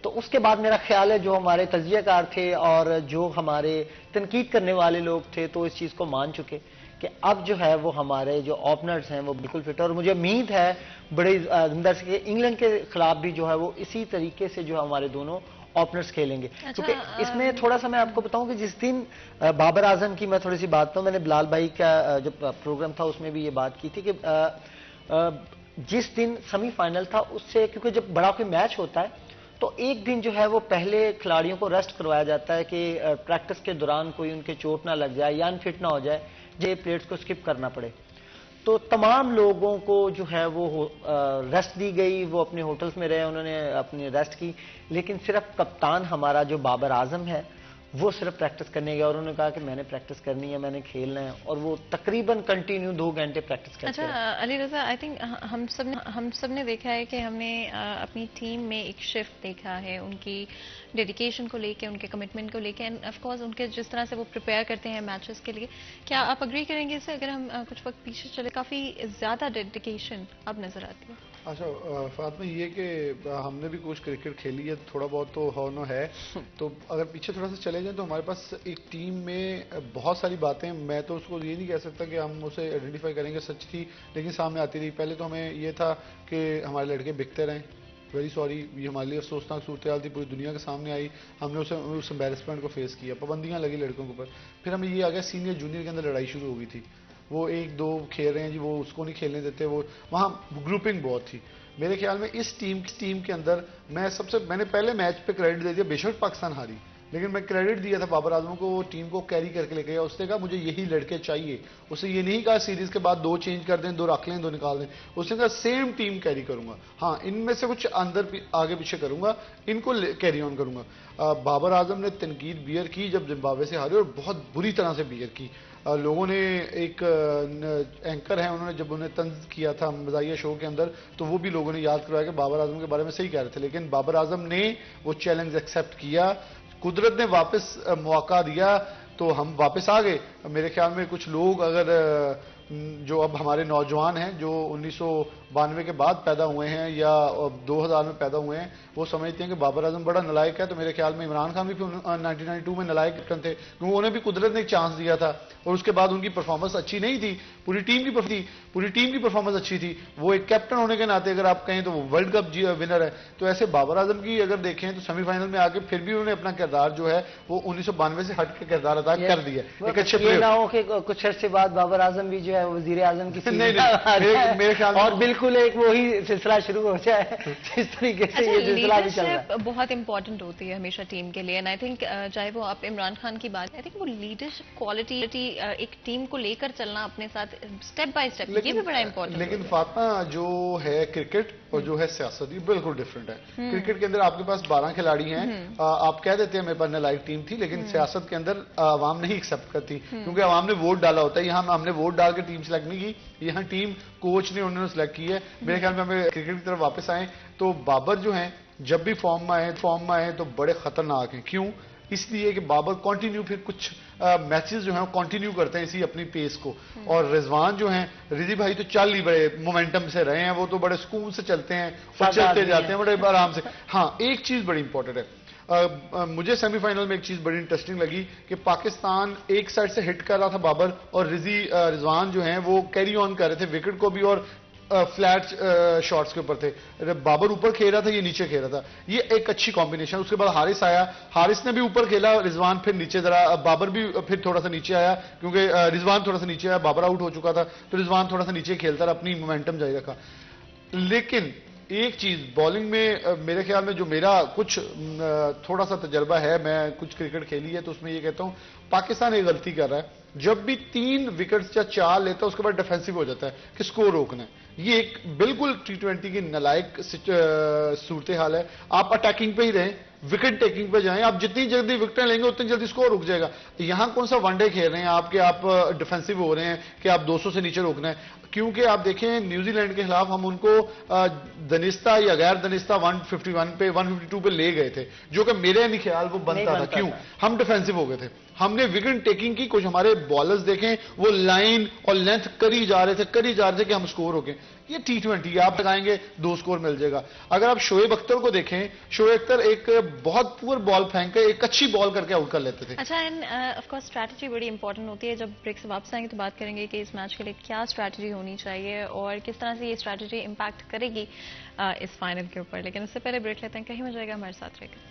تو اس کے بعد میرا خیال ہے جو ہمارے تجزیہ کار تھے اور جو ہمارے تنقید کرنے والے لوگ تھے تو اس چیز کو مان چکے کہ اب جو ہے وہ ہمارے جو اوپنرز ہیں وہ بالکل فٹ. اور مجھے امید ہے بڑی زندہ سے کہ انگلینڈ کے خلاف بھی جو ہے وہ اسی طریقے سے جو ہمارے دونوں اوپنرز کھیلیں گے. کیونکہ اس میں تھوڑا سا میں آپ کو بتاؤں کہ جس دن بابر اعظم کی میں تھوڑی سی بات کروں، میں نے بلال بھائی کا جو پروگرام تھا اس میں بھی یہ بات کی تھی کہ جس دن سیمی فائنل تھا اس سے، کیونکہ جب بڑا کوئی میچ ہوتا ہے تو ایک دن جو ہے وہ پہلے کھلاڑیوں کو ریسٹ کروایا جاتا ہے کہ پریکٹس کے دوران کوئی ان کے چوٹ نہ لگ جائے یا انفٹ نہ ہو جائے، یہ پلیئرز کو سکپ کرنا پڑے. تو تمام لوگوں کو جو ہے وہ ریسٹ دی گئی، وہ اپنے ہوٹلز میں رہے، انہوں نے اپنی ریسٹ کی، لیکن صرف کپتان ہمارا جو بابر اعظم ہے وہ صرف پریکٹس کرنے گیا، اور انہوں نے کہا کہ میں نے پریکٹس کرنی ہے، میں نے کھیلنا ہے، اور وہ تقریباً کنٹینیو 2 گھنٹے پریکٹس کرتے اچھا ہیں۔ علی رضا، آئی تھنک ہم سب نے دیکھا ہے کہ ہم نے اپنی ٹیم میں ایک شفٹ دیکھا ہے، ان کی ڈیڈیکیشن کو لے کے، ان کے کمٹمنٹ کو لے کے، اینڈ آف کورس ان کے جس طرح سے وہ پریپیئر کرتے ہیں میچز کے لیے. کیا آپ اگری کریں گے اس سے؟ اگر ہم کچھ وقت پیچھے چلے، کافی زیادہ ڈیڈیکیشن اب نظر آتی ہے. اچھا فاطمہ، یہ کہ ہم نے بھی کچھ کرکٹ کھیلی ہے، تھوڑا بہت تو ہونو ہے، تو اگر پیچھے تھوڑا سا چلے جائیں تو ہمارے پاس ایک ٹیم میں بہت ساری باتیں، میں تو اس کو یہ نہیں کہہ سکتا کہ ہم اسے آئیڈینٹیفائی کریں گے سچ تھی، لیکن سامنے آتی رہی. پہلے تو ہمیں یہ تھا کہ ہمارے لڑکے بکتے رہیں، ویری سوری، یہ ہمارے لیے افسوسناک صورتحال تھی، پوری دنیا کے سامنے آئی، ہم نے اس امبیرسمنٹ کو فیس کیا، پابندیاں لگی لڑکوں کے اوپر. پھر ہمیں یہ آ گیا سینئر جونیئر کے اندر لڑائی شروع ہو گئی تھی، وہ 1-2 کھیل رہے ہیں جی، وہ اس کو نہیں کھیلنے دیتے، وہ وہاں گروپنگ بہت تھی. میرے خیال میں اس ٹیم کے اندر میں نے پہلے میچ پہ کریڈٹ دے دیا، بے شک پاکستان ہاری، لیکن میں کریڈٹ دیا تھا بابر اعظم کو، وہ ٹیم کو کیری کر کے لے گیا. اس نے کہا مجھے یہی لڑکے چاہیے، اسے یہ نہیں کہا سیریز کے بعد 2 چینج کر دیں، 2 رکھ لیں، 2 نکال دیں، اس نے کہا سیم ٹیم کیری کروں گا، ہاں ان میں سے کچھ اندر آگے پیچھے کروں گا، ان کو کیری آن کروں گا. بابر اعظم نے تنقید بیئر کی جب زمبابوے سے ہارے، اور بہت بری طرح سے بیئر کی. لوگوں نے ایک اینکر ہے، انہوں نے جب انہیں طنز کیا تھا مزاحیہ شو کے اندر، تو وہ بھی لوگوں نے یاد کروایا کہ بابر اعظم کے بارے میں صحیح کہہ رہے تھے، لیکن بابر اعظم نے وہ چیلنج ایکسیپٹ کیا، قدرت نے واپس موقع دیا تو ہم واپس آ گئے. میرے خیال میں کچھ لوگ اگر جو اب ہمارے نوجوان ہیں جو 1992 کے بعد پیدا ہوئے ہیں یا 2000 میں پیدا ہوئے ہیں، وہ سمجھتے ہیں کہ بابر اعظم بڑا نلائق ہے، تو میرے خیال میں عمران خان بھی 1992 میں نلائق کیپٹن تھے، کیونکہ انہیں بھی قدرت نے ایک چانس دیا تھا، اور اس کے بعد ان کی پرفارمنس اچھی نہیں تھی، پوری ٹیم کی پرفارمنس اچھی تھی. وہ ایک کیپٹن ہونے کے ناطے اگر آپ کہیں تو وہ ورلڈ کپ ونر ہے. تو ایسے بابر اعظم کی اگر دیکھیں تو سیمی فائنل میں آ کے پھر بھی انہوں نے اپنا کردار جو ہے وہ 1992 سے ہٹ کے کردار ادا کر دیا. ایک اچھے یہ نہ ہو کہ کچھ عرصے بعد بابر اعظم بھی جو ہے وزیر اعظم کی میرے خیال میں اور بالکل ایک وہی سلسلہ شروع ہو جائے جس طریقے سے یہ سلسلہ بھی چل رہا ہے. بہت امپورٹنٹ ہوتی ہے ہمیشہ ٹیم کے لیے، اینڈ آئی تھنک چاہے وہ آپ عمران خان کی بات، آئی تھنک وہ لیڈرشپ کوالٹی ایک ٹیم کو لے کر چلنا اپنے ساتھ اسٹیپ بائی اسٹیپ، یہ بھی بڑا امپورٹنٹ. لیکن فاطمہ جو ہے کرکٹ اور جو ہے سیاست، یہ بالکل ڈفرینٹ ہے. کرکٹ کے اندر آپ کے پاس 12 کھلاڑی ہیں، آپ کہہ دیتے ہیں میرے پاس نالائق ٹیم تھی، لیکن سیاست کے اندر عوام نہیں ایکسیپٹ کرتی، کیونکہ عوام نے ووٹ ڈالا ہوتا ہے. یہاں ہم نے ووٹ ڈال کے ٹیم سلیکٹ نہیں کی، یہاں ٹیم کوچ نے انہوں نے سلیکٹ کی ہے. میرے خیال میں ہمیں کرکٹ کی طرف واپس آئیں تو بابر جو ہیں جب بھی فارم میں آئے تو بڑے خطرناک ہیں. کیوں؟ اس لیے کہ بابر کنٹینیو پھر کچھ میچز جو ہیں وہ کنٹینیو کرتے ہیں اسی اپنی پیس کو. اور رضوان جو ہیں، رضی بھائی تو چل ہی بڑے مومنٹم سے رہے ہیں، وہ تو بڑے سکون سے چلتے ہیں اور چلتے جاتے ہیں بڑے آرام سے. ہاں ایک چیز بڑی امپورٹنٹ ہے، مجھے سیمی فائنل میں ایک چیز بڑی انٹرسٹنگ لگی کہ پاکستان ایک سائڈ سے ہٹ کر رہا تھا بابر، اور رضوان جو ہیں وہ کیری آن کر رہے تھے وکٹ کو بھی، اور فلیٹ شاٹس کے اوپر تھے. بابر اوپر کھیل رہا تھا، یہ نیچے کھیل رہا تھا، یہ ایک اچھی کمبینیشن. اس کے بعد حارث آیا، حارث نے بھی اوپر کھیلا، رضوان پھر نیچے ذرا، بابر بھی پھر تھوڑا سا نیچے آیا، کیونکہ رضوان تھوڑا سا نیچے آیا، بابر آؤٹ ہو چکا تھا، تو رضوان تھوڑا سا نیچے کھیلتا رہا، اپنی مومنٹم جاری رکھا. لیکن ایک چیز بالنگ میں میرے خیال میں جو میرا کچھ تھوڑا سا تجربہ ہے، میں کچھ کرکٹ کھیلی ہے، تو اس میں یہ کہتا ہوں پاکستان ایک غلطی کر رہا ہے، جب بھی 3 وکٹس یا 4 لیتا ہے اس کے بعد ڈیفینسو ہو جاتا ہے کہ سکور روکنا ہے. یہ ایک بالکل T20 کی نالائق صورتحال ہے. آپ اٹیکنگ پہ ہی رہیں، وکٹ ٹیکنگ پہ جائیں، آپ جتنی جلدی وکٹیں لیں گے اتنی جلدی سکور رک جائے گا. یہاں کون سا ون ڈے کھیل رہے ہیں آپ کہ آپ ڈیفینسو ہو رہے ہیں کہ آپ 200 سے نیچے روکنا ہے. کیونکہ آپ دیکھیں نیوزی لینڈ کے خلاف ہم ان کو دنستہ یا غیر دنستہ 151 پہ 152 پہ لے گئے تھے، جو کہ میرے نہیں خیال وہ بنتا تھا. کیوں؟ ہم ڈیفینسو ہو گئے تھے، ہم نے وکٹ ٹیکنگ کی. کچھ ہمارے بالرز دیکھیں وہ لائن اور لینتھ کری جا رہے تھے کہ ہم سکور ہو گئے. یہ T20 آپ لگائیں گے 2 سکور مل جائے گا. اگر آپ شعیب اختر کو دیکھیں، شعیب اختر ایک بہت پور بال پھینک کے ایک اچھی بال کر کے آؤٹ کر لیتے تھے. اچھا، اینڈ آف کورس اسٹریٹجی بڑی امپورٹنٹ ہوتی ہے. جب بریک سے واپس آئیں گے تو بات کریں گے کہ اس میچ کے لیے کیا اسٹریٹجی ہونی چاہیے اور کس طرح سے یہ اسٹریٹجی امپیکٹ کرے گی اس فائنل کے اوپر. لیکن اس سے پہلے بریک لیتے ہیں، کہیں مل جائے گا، ہمارے ساتھ رہے گا.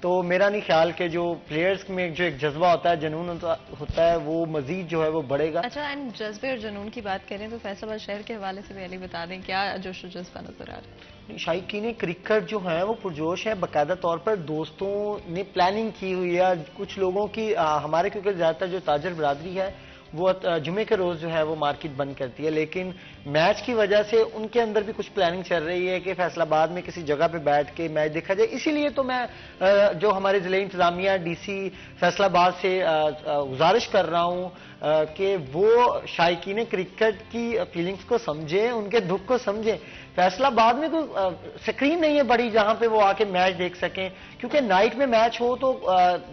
تو میرا نہیں خیال کہ جو پلیئرز میں جو ایک جذبہ ہوتا ہے، جنون ہوتا ہے، وہ مزید جو ہے وہ بڑھے گا. اچھا، اینڈ جذبے اور جنون کی بات کریں تو فیصل آباد شہر کے حوالے سے بھی علی بتا دیں کیا جوش و جذبہ نظر آ رہا ہے؟ شائقین کرکٹ جو ہیں وہ پرجوش ہیں. باقاعدہ طور پر دوستوں نے پلاننگ کی ہوئی ہے. کچھ لوگوں کی ہمارے کیونکہ زیادہ تر جو تاجر برادری ہے وہ جمعے کے روز جو ہے وہ مارکیٹ بند کرتی ہے، لیکن میچ کی وجہ سے ان کے اندر بھی کچھ پلاننگ چل رہی ہے کہ فیصل آباد میں کسی جگہ پہ بیٹھ کے میچ دیکھا جائے. اسی لیے تو میں جو ہمارے ضلعی انتظامیہ ڈی سی فیصل آباد سے گزارش کر رہا ہوں کہ وہ شائقین کرکٹ کی فیلنگز کو سمجھیں، ان کے دکھ کو سمجھیں. فیصل آباد میں کوئی سکرین نہیں ہے بڑی جہاں پہ وہ آ کے میچ دیکھ سکیں، کیونکہ نائٹ میں میچ ہو تو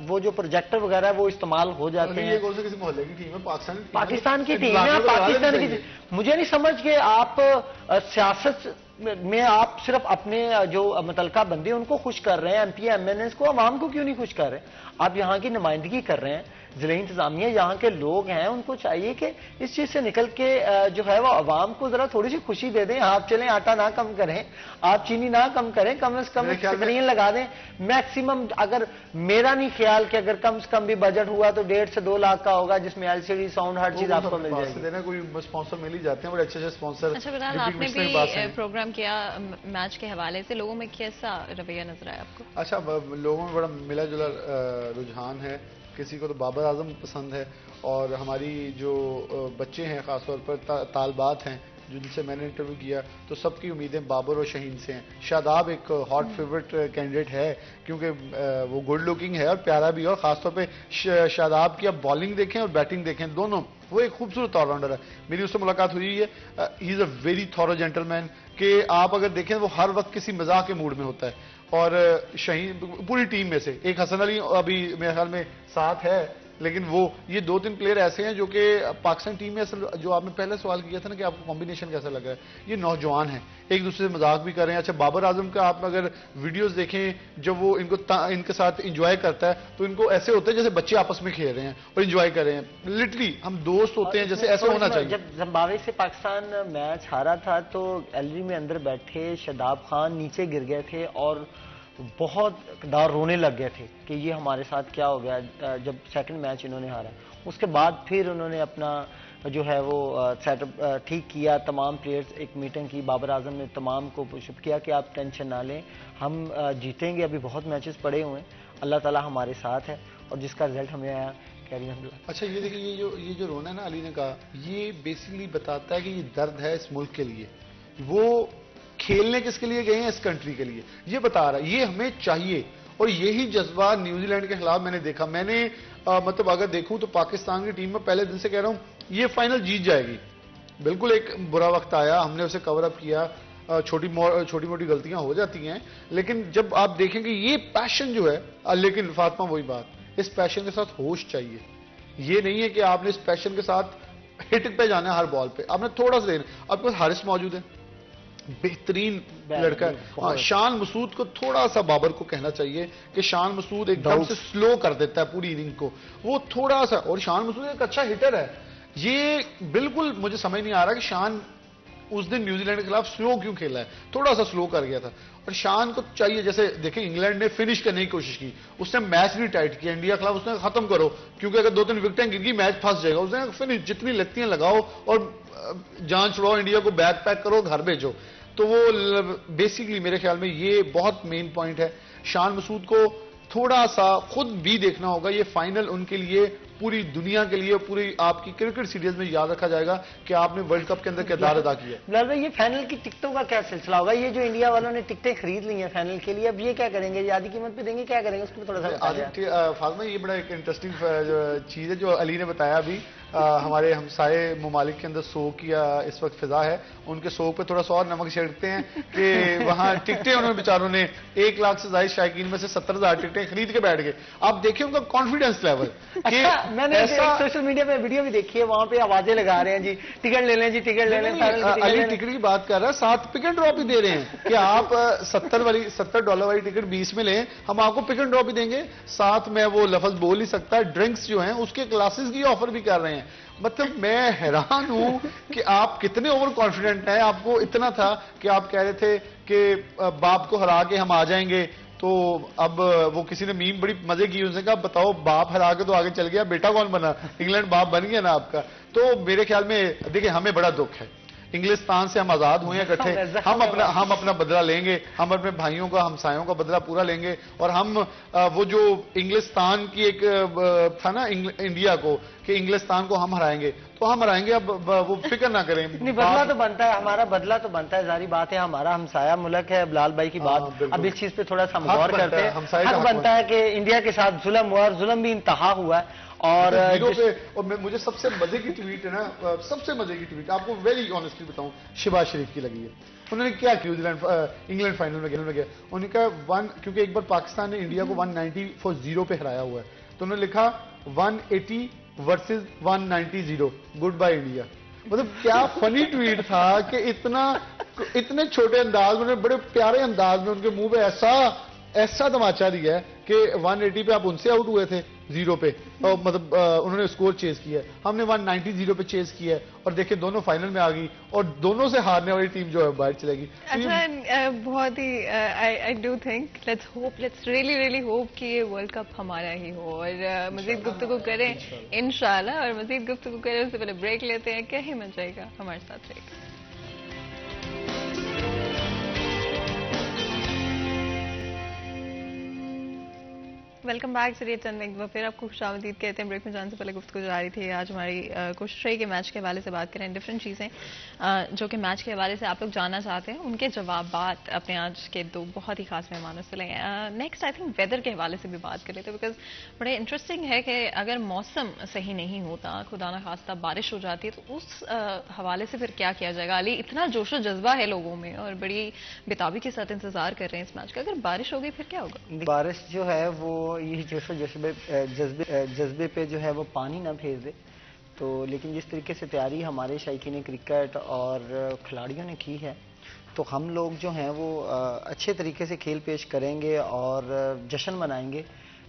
وہ جو پروجیکٹر وغیرہ ہے وہ استعمال ہو جاتے ہیں. کسی محلے کی ٹیم ہے، پاکستان کی ٹیم ہے، پاکستان کی. مجھے نہیں سمجھ کہ آپ سیاست میں آپ صرف اپنے جو متعلقہ بندے ان کو خوش کر رہے ہیں، M P M N S کو، عوام کو کیوں نہیں خوش کر رہے ہیں؟ آپ یہاں کی نمائندگی کر رہے ہیں، ضلعی انتظامیہ یہاں کے لوگ ہیں، ان کو چاہیے کہ اس چیز سے نکل کے جو ہے وہ عوام کو ذرا تھوڑی سی خوشی دے دیں. آپ چلیں آٹا نہ کم کریں، آپ چینی نہ کم کریں، کم از کم اسکرین لگا دیں. میکسیمم اگر میرا نہیں خیال کہ اگر کم سے کم بھی بجٹ ہوا تو 1.5 سے 2 لاکھ کا ہوگا، جس میں ایل سی ڈی ساؤنڈ ہر چیز آپ کو مل جائے گی. کوئی اسپانسر مل ہی جاتے ہیں بڑے اچھے اسپانسر. اچھا بلال، آپ نے بھی پروگرام کیا میچ کے حوالے سے، لوگوں میں کیسا رویہ نظر آیا آپ کو؟ اچھا، لوگوں میں بڑا ملا جلا رجحان ہے. کسی کو تو بابر اعظم پسند ہے، اور ہماری جو بچے ہیں خاص طور پر طالبات ہیں جن سے میں نے انٹرویو کیا تو سب کی امیدیں بابر اور شہین سے ہیں. شاداب ایک ہاٹ فیورٹ کینڈیڈیٹ ہے کیونکہ وہ گڈ لکنگ ہے اور پیارا بھی ہے، اور خاص طور پہ شاداب کی آپ بالنگ دیکھیں اور بیٹنگ دیکھیں دونوں، وہ ایک خوبصورت آل راؤنڈر ہے. میری اس سے ملاقات ہوئی ہے. ہی از اے ویری تھورو جینٹل مین کہ آپ اگر دیکھیں وہ ہر وقت کسی مزاح کے موڈ میں ہوتا ہے. اور شہین پوری ٹیم میں سے ایک حسن علی ابھی میرے خیال میں ساتھ ہے، لیکن وہ یہ 2-3 پلیئر ایسے ہیں جو کہ پاکستان ٹیم میں اصل جو آپ نے پہلے سوال کیا تھا نا کہ آپ کو کمبینیشن کیسا لگا ہے، یہ نوجوان ہیں، ایک دوسرے سے مذاق بھی کر رہے ہیں. اچھا، بابر اعظم کا آپ اگر ویڈیوز دیکھیں جب وہ ان کے ساتھ انجوائے کرتا ہے تو ان کو ایسے ہوتا ہے جیسے بچے آپس میں کھیل رہے ہیں اور انجوائے کر رہے ہیں. لٹرلی ہم دوست ہوتے ہیں جیسے ایسے ہونا چاہیے. جب زمبابوے سے پاکستان میچ ہارا تھا تو گیلری میں اندر بیٹھے شاداب خان نیچے گر گئے تھے اور بہت دار رونے لگ گئے تھے کہ یہ ہمارے ساتھ کیا ہو گیا جب سیکنڈ میچ انہوں نے ہارا. اس کے بعد پھر انہوں نے اپنا جو ہے وہ سیٹ اپ ٹھیک کیا. تمام پلیئرز ایک میٹنگ کی، بابر اعظم نے تمام کو پش اپ کیا کہ آپ ٹینشن نہ لیں، ہم جیتیں گے. ابھی بہت میچز پڑے ہوئے ہیں، اللہ تعالیٰ ہمارے ساتھ ہے اور جس کا رزلٹ ہمیں آیا کیری ہم. اچھا، یہ دیکھیں یہ جو رونا ہے نا علی نے کہا، یہ بیسیکلی بتاتا ہے کہ یہ درد ہے اس ملک کے لیے. وہ کھیلنے کس کے لیے گئے ہیں؟ اس کنٹری کے لیے. یہ بتا رہا ہے یہ ہمیں چاہیے، اور یہی جذبہ نیوزی لینڈ کے خلاف میں نے دیکھا. میں نے مطلب اگر دیکھوں تو پاکستان کی ٹیم میں پہلے دن سے کہہ رہا ہوں یہ فائنل جیت جائے گی. بالکل ایک برا وقت آیا، ہم نے اسے کور اپ کیا، چھوٹی موٹی غلطیاں ہو جاتی ہیں، لیکن جب آپ دیکھیں کہ یہ پیشن جو ہے، لیکن فاطمہ وہی بات، اس پیشن کے ساتھ ہوش چاہیے. یہ نہیں ہے کہ آپ نے اس پیشن کے ساتھ ہٹ پہ جانا ہے ہر بال پہ. آپ نے تھوڑا سا دینا. آپ کے پاس حارث موجود ہے، بہترین لڑکا ہے. شان مسعود کو تھوڑا سا بابر کو کہنا چاہیے کہ شان مسعود ایک دم سے سلو کر دیتا ہے پوری اننگ کو، وہ تھوڑا سا. اور شان مسعود ایک اچھا ہٹر ہے. یہ بالکل مجھے سمجھ نہیں آ رہا کہ شان اس دن نیوزی لینڈ کے خلاف سلو کیوں کھیلا ہے، تھوڑا سا سلو کر گیا تھا. اور شان کو چاہیے، جیسے دیکھیں انگلینڈ نے فنش کرنے کی کوشش کی، اس نے میچ نہیں ٹائٹ کیا انڈیا کے خلاف، اس نے ختم کرو کیونکہ اگر 2-3 وکٹیں گر گئی میچ پھنس جائے گا. اس نے فنش جتنی لگتی ہیں لگاؤ اور جان چھڑاؤ، انڈیا کو بیک پیک کرو، گھر بھیجو. تو وہ بیسیکلی میرے خیال میں یہ بہت مین پوائنٹ ہے. شان مسعود کو تھوڑا سا خود بھی دیکھنا ہوگا. یہ فائنل ان کے لیے، پوری دنیا کے لیے، پوری آپ کی کرکٹ سیریز میں یاد رکھا جائے گا کہ آپ نے ورلڈ کپ کے اندر کردار ادا کیا. بلال بھائی، یہ فائنل کی ٹکٹوں کا کیا سلسلہ ہوگا؟ یہ جو انڈیا والوں نے ٹکٹیں خرید لی ہیں فائنل کے لیے، اب یہ کیا کریں گے؟ یہ آدھی قیمت پہ دیں گے، کیا کریں گے اس کو تھوڑا سا فاطمہ؟ یہ بڑا ایک انٹرسٹنگ چیز ہے جو علی نے بتایا ابھی. ہمارے ہمسائے ممالک کے اندر سوگ کی اس وقت فضا ہے، ان کے سوگ پہ تھوڑا سا اور نمک چھڑکتے ہیں کہ وہاں ٹکٹیں انہوں نے بیچاروں نے 1 لاکھ سے زائد شائقین میں سے 70,000 ٹکٹیں خرید کے بیٹھ گئے. آپ دیکھیں ان کا کانفیڈنس لیول. میں نے سوشل میڈیا پہ ویڈیو بھی دیکھی ہے، وہاں پہ آوازیں لگا رہے ہیں جی ٹکٹ لے لیں، جی ٹکٹ لے لیں. علی ٹکٹ کی بات کر رہا ہے، ساتھ پک اینڈ ڈراپ بھی دے رہے ہیں کہ آپ $70 والی ٹکٹ 20 میں لیں، ہم آپ کو پک اینڈ ڈراپ بھی دیں گے. ساتھ میں وہ لفظ بول نہیں سکتا، ڈرنکس جو ہیں اس کے کلاسز کی آفر بھی کر رہے ہیں. مطلب میں حیران ہوں کہ آپ کتنے اوور کانفیڈنٹ ہیں. آپ کو اتنا تھا کہ آپ کہہ رہے تھے کہ باپ کو ہرا کے ہم آ جائیں گے تو اب وہ کسی نے میم بڑی مزے کی، اس نے کہا بتاؤ باپ ہرا کے تو آگے چل گیا، بیٹا کون بنا؟ انگلینڈ باپ بن گیا نا آپ کا. تو میرے خیال میں دیکھیں ہمیں بڑا دکھ ہے، انگلستان سے ہم آزاد ہوئے ہیں اکٹھے، ہم اپنا بدلہ لیں گے، ہم اپنے بھائیوں کا ہمسایوں کا بدلہ پورا لیں گے، اور ہم وہ جو انگلستان کی ایک تھا نا انڈیا کو کہ انگلستان کو ہم ہرائیں گے، تو ہم ہرائیں گے. اب وہ فکر نہ کریں. بدلہ تو بنتا ہے، ہمارا بدلہ تو بنتا ہے، ظاہری بات ہے، ہمارا ہمسایہ ملک ہے. بلال بھائی کی بات، اب اس چیز پہ تھوڑا سا ہم غور کرتے ہیں. حق بنتا ہے کہ انڈیا کے ساتھ ظلم ہوا، اور ظلم بھی انتہا ہوا ہے. اور مجھے سب سے مزے کی ٹویٹ ہے نا، سب سے مزے کی ٹویٹ آپ کو ویری آنیسٹلی بتاؤں، شہباز شریف کی لگی ہے. انہوں نے کیا کیا انگلینڈ فائنل میں گیا، انہوں نے کہا کیونکہ ایک بار پاکستان نے انڈیا کو 190 پہ ہرایا ہوا ہے، تو انہوں نے لکھا 180 ورسز 190 گڈ بائی انڈیا. مطلب کیا فنی ٹویٹ تھا کہ اتنے چھوٹے انداز میں، بڑے پیارے انداز میں ان کے منہ پہ ایسا تماچا دیا ہے کہ 180 پہ آپ ان سے آؤٹ ہوئے تھے 0 پہ، مطلب انہوں نے اسکور چیز کیا ہے، ہم نے 190 پہ چیز کیا ہے، اور دیکھیں دونوں فائنل میں آ گئی، اور دونوں سے ہارنے والی ٹیم جو ہے باہر چلے گی. اچھا، بہت ہی I do think let's really hope کہ یہ ورلڈ کپ ہمارا ہی ہو، اور مزید گفتگو کریں انشاءاللہ. اور مزید گفتگو کریں اس سے پہلے بریک لیتے ہیں. کیا ہی مچ جائے گا، ہمارے ساتھ رہے گا. Welcome back. چلیے چند ایک بار پھر آپ کو خوش آمدید کہتے ہیں. بریک میں جانے سے پہلے گفتگو جاری تھی. آج ہماری کوشش رہی کہ میچ کے حوالے سے بات کریں، ڈفرینٹ چیزیں جو کہ میچ کے حوالے سے آپ لوگ جاننا چاہتے ہیں، ان کے جوابات اپنے آج کے دو بہت ہی خاص مہمانوں سے لیں. نیکسٹ آئی تھنک ویدر کے حوالے سے بھی بات کر لیتے، بیکاز بڑے انٹرسٹنگ ہے کہ اگر موسم صحیح نہیں ہوتا، خدا نہ خواستہ بارش ہو جاتی ہے، تو اس حوالے سے پھر کیا کیا جائے گا. علی، اتنا جوش و جذبہ ہے لوگوں میں اور بڑی بےتابی کے ساتھ انتظار کر رہے ہیں اس میچ کا. اگر بارش ہو گئی پھر کیا ہوگا؟ بارش جو ہے وہ یہ جوش و جذبے پہ جو ہے وہ پانی نہ بھیج دے تو، لیکن جس طریقے سے تیاری ہمارے شائقین کرکٹ اور کھلاڑیوں نے کی ہے، تو ہم لوگ جو ہیں وہ اچھے طریقے سے کھیل پیش کریں گے اور جشن منائیں گے.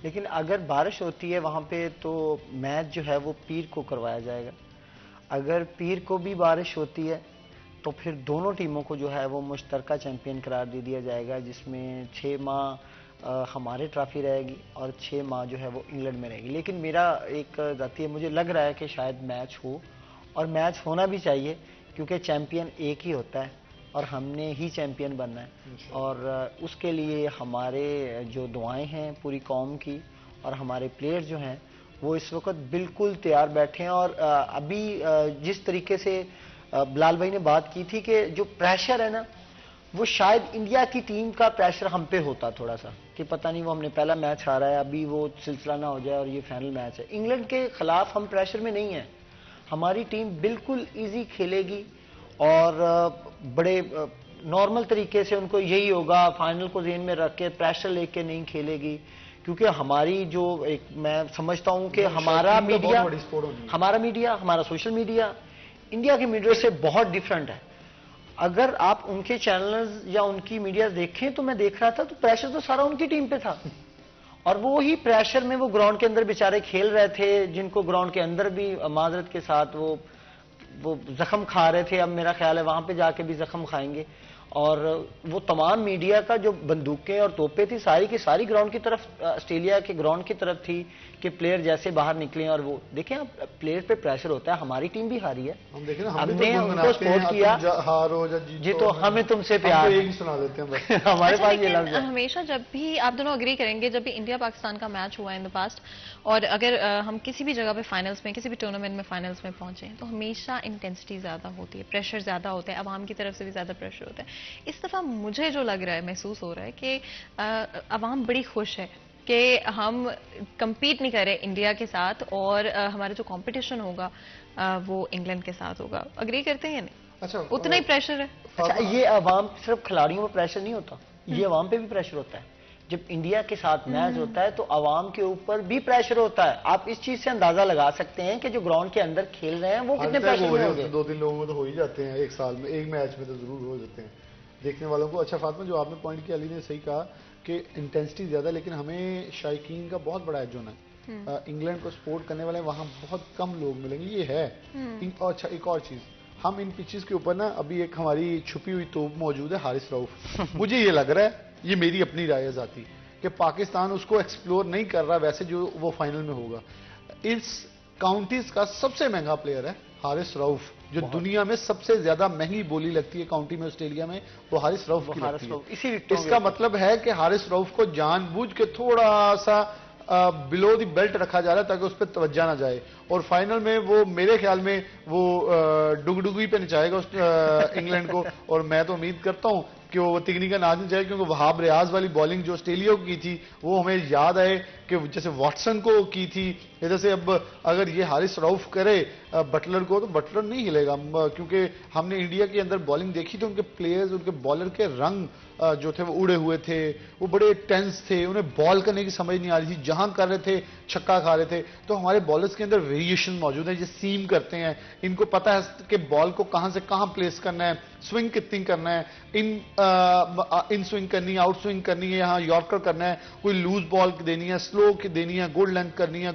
لیکن اگر بارش ہوتی ہے وہاں پہ تو میچ جو ہے وہ پیر کو کروایا جائے گا. اگر پیر کو بھی بارش ہوتی ہے تو پھر دونوں ٹیموں کو جو ہے وہ مشترکہ چیمپئن قرار دے دیا جائے گا، جس میں 6 ماہ ہمارے ٹرافی رہے گی اور 6 ماہ جو ہے وہ انگلینڈ میں رہے گی. لیکن میرا ایک ذاتی مجھے لگ رہا ہے کہ شاید میچ ہو، اور میچ ہونا بھی چاہیے، کیونکہ چیمپئن ایک ہی ہوتا ہے اور ہم نے ہی چیمپئن بننا ہے. اور اس کے لیے ہمارے جو دعائیں ہیں پوری قوم کی، اور ہمارے پلیئر جو ہیں وہ اس وقت بالکل تیار بیٹھے ہیں. اور ابھی جس طریقے سے بلال بھائی نے بات کی تھی کہ جو پریشر ہے نا، وہ شاید انڈیا کی ٹیم کا پریشر ہم پہ ہوتا تھوڑا سا کہ پتہ نہیں وہ ہم نے پہلا میچ ہارا ہے، ابھی وہ سلسلہ نہ ہو جائے اور یہ فائنل میچ ہے. انگلینڈ کے خلاف ہم پریشر میں نہیں ہیں، ہماری ٹیم بالکل ایزی کھیلے گی اور بڑے نارمل طریقے سے ان کو یہی ہوگا، فائنل کو ذہن میں رکھ کے پریشر لے کے نہیں کھیلے گی. کیونکہ ہماری جو ایک میں سمجھتا ہوں کہ ہمارا میڈیا ہمارا سوشل میڈیا انڈیا کے میڈیا سے بہت ڈیفرنٹ ہے. اگر آپ ان کے چینلز یا ان کی میڈیا دیکھیں تو میں دیکھ رہا تھا تو پریشر تو سارا ان کی ٹیم پہ تھا، اور وہی پریشر میں وہ گراؤنڈ کے اندر بیچارے کھیل رہے تھے، جن کو گراؤنڈ کے اندر بھی معذرت کے ساتھ وہ زخم کھا رہے تھے. اب میرا خیال ہے وہاں پہ جا کے بھی زخم کھائیں گے. اور وہ تمام میڈیا کا جو بندوقیں اور توپیں تھی ساری کی ساری گراؤنڈ کی طرف، آسٹریلیا کے گراؤنڈ کی طرف تھی کہ پلیئر جیسے باہر نکلیں. اور وہ دیکھیں اب پلیئر پہ پریشر ہوتا ہے، ہماری ٹیم بھی ہاری ہے، ہم نے ان کو سپورٹ کیا، جی تو ہمیں تم سے پیار ہمارے پاس یہ لفظ ہے. ہمیشہ جب بھی آپ دونوں اگری کریں گے، جب بھی انڈیا پاکستان کا میچ ہوا ہے ان دا پاسٹ، اور اگر ہم کسی بھی جگہ پہ فائنلز میں، کسی بھی ٹورنامنٹ میں فائنلز میں پہنچیں تو ہمیشہ انٹینسٹی زیادہ ہوتی ہے، پریشر زیادہ ہوتا ہے، عوام کی طرف سے بھی زیادہ پریشر ہوتا ہے. اس دفعہ مجھے جو لگ رہا ہے، محسوس ہو رہا ہے کہ عوام بڑی خوش ہے کہ ہم کمپیٹ نہیں کر رہے انڈیا کے ساتھ، اور ہمارا جو کمپٹیشن ہوگا وہ انگلینڈ کے ساتھ ہوگا. اگری کرتے ہیں یا نہیں؟ اچھا، اتنا ہی پریشر ہے. اچھا، یہ عوام صرف کھلاڑیوں پر پریشر نہیں ہوتا، یہ عوام پہ بھی پریشر ہوتا ہے. جب انڈیا کے ساتھ میچ ہوتا ہے تو عوام کے اوپر بھی پریشر ہوتا ہے. آپ اس چیز سے اندازہ لگا سکتے ہیں کہ جو گراؤنڈ کے اندر کھیل رہے ہیں وہ کتنے پریشر میں ہوں گے. 2-3 لوگوں میں تو ہو ہی جاتے ہیں ایک سال میں، ایک میچ میں تو ضرور ہو جاتے ہیں دیکھنے والوں کو. اچھا فاطمہ، جو آپ نے پوائنٹ کیا، علی نے صحیح کہا کہ انٹینسٹی زیادہ، لیکن ہمیں شائقین کا بہت بڑا ایج ہونا ہے. انگلینڈ کو سپورٹ کرنے والے وہاں بہت کم لوگ ملیں گے، یہ ہے. اچھا، ایک اور چیز، ہم ان پچز کے اوپر نا ابھی ایک ہماری چھپی ہوئی توپ موجود ہے حارث رؤف. مجھے یہ لگ رہا ہے, یہ میری اپنی رائے ہے ذاتی, کہ پاکستان اس کو ایکسپلور نہیں کر رہا ویسے جو وہ فائنل میں ہوگا. اس کاؤنٹیز کا سب سے مہنگا پلیئر ہے حارث رؤف, جو دنیا میں سب سے زیادہ مہنگی بولی لگتی ہے کاؤنٹی میں آسٹریلیا میں, وہ حارث رؤف کی لگتی ہے. اس کا مطلب ہے کہ حارث رؤف کو جان بوجھ کے تھوڑا سا بلو دی بیلٹ رکھا جا رہا ہے تاکہ اس پہ توجہ نہ جائے, اور فائنل میں وہ میرے خیال میں وہ ڈگڈگی پہ نچائے گا انگلینڈ کو, اور میں تو امید کرتا ہوں کہ وہ تکنیکل آج نہیں جائے, کیونکہ وہاب ریاض والی بالنگ جو آسٹریلیا کو کی تھی وہ ہمیں یاد آئے کہ جیسے واٹسن کو کی تھی, جیسے اب اگر یہ حارث رؤف کرے بٹلر کو تو بٹلر نہیں ہلے گا, کیونکہ ہم نے انڈیا کے اندر بالنگ دیکھی تو ان کے پلیئرز, ان کے بالر کے رنگ جو تھے وہ اڑے ہوئے تھے, وہ بڑے ٹینس تھے, انہیں بال کرنے کی سمجھ نہیں آ رہی تھی, جہاں کر رہے تھے چھکا کھا رہے تھے. تو ہمارے بالرز کے اندر ویریشن موجود ہیں, یہ سیم کرتے ہیں, ان کو پتہ ہے کہ بال کو کہاں سے کہاں پلیس کرنا ہے, سوئنگ کتنی کرنا ہے, ان سوئنگ کرنی ہے, آؤٹ سوئنگ کرنی ہے, یہاں یارکر کرنا ہے, کوئی لوز بال دینی ہے, سلو دینی ہے, گڈ لینتھ کرنی ہے,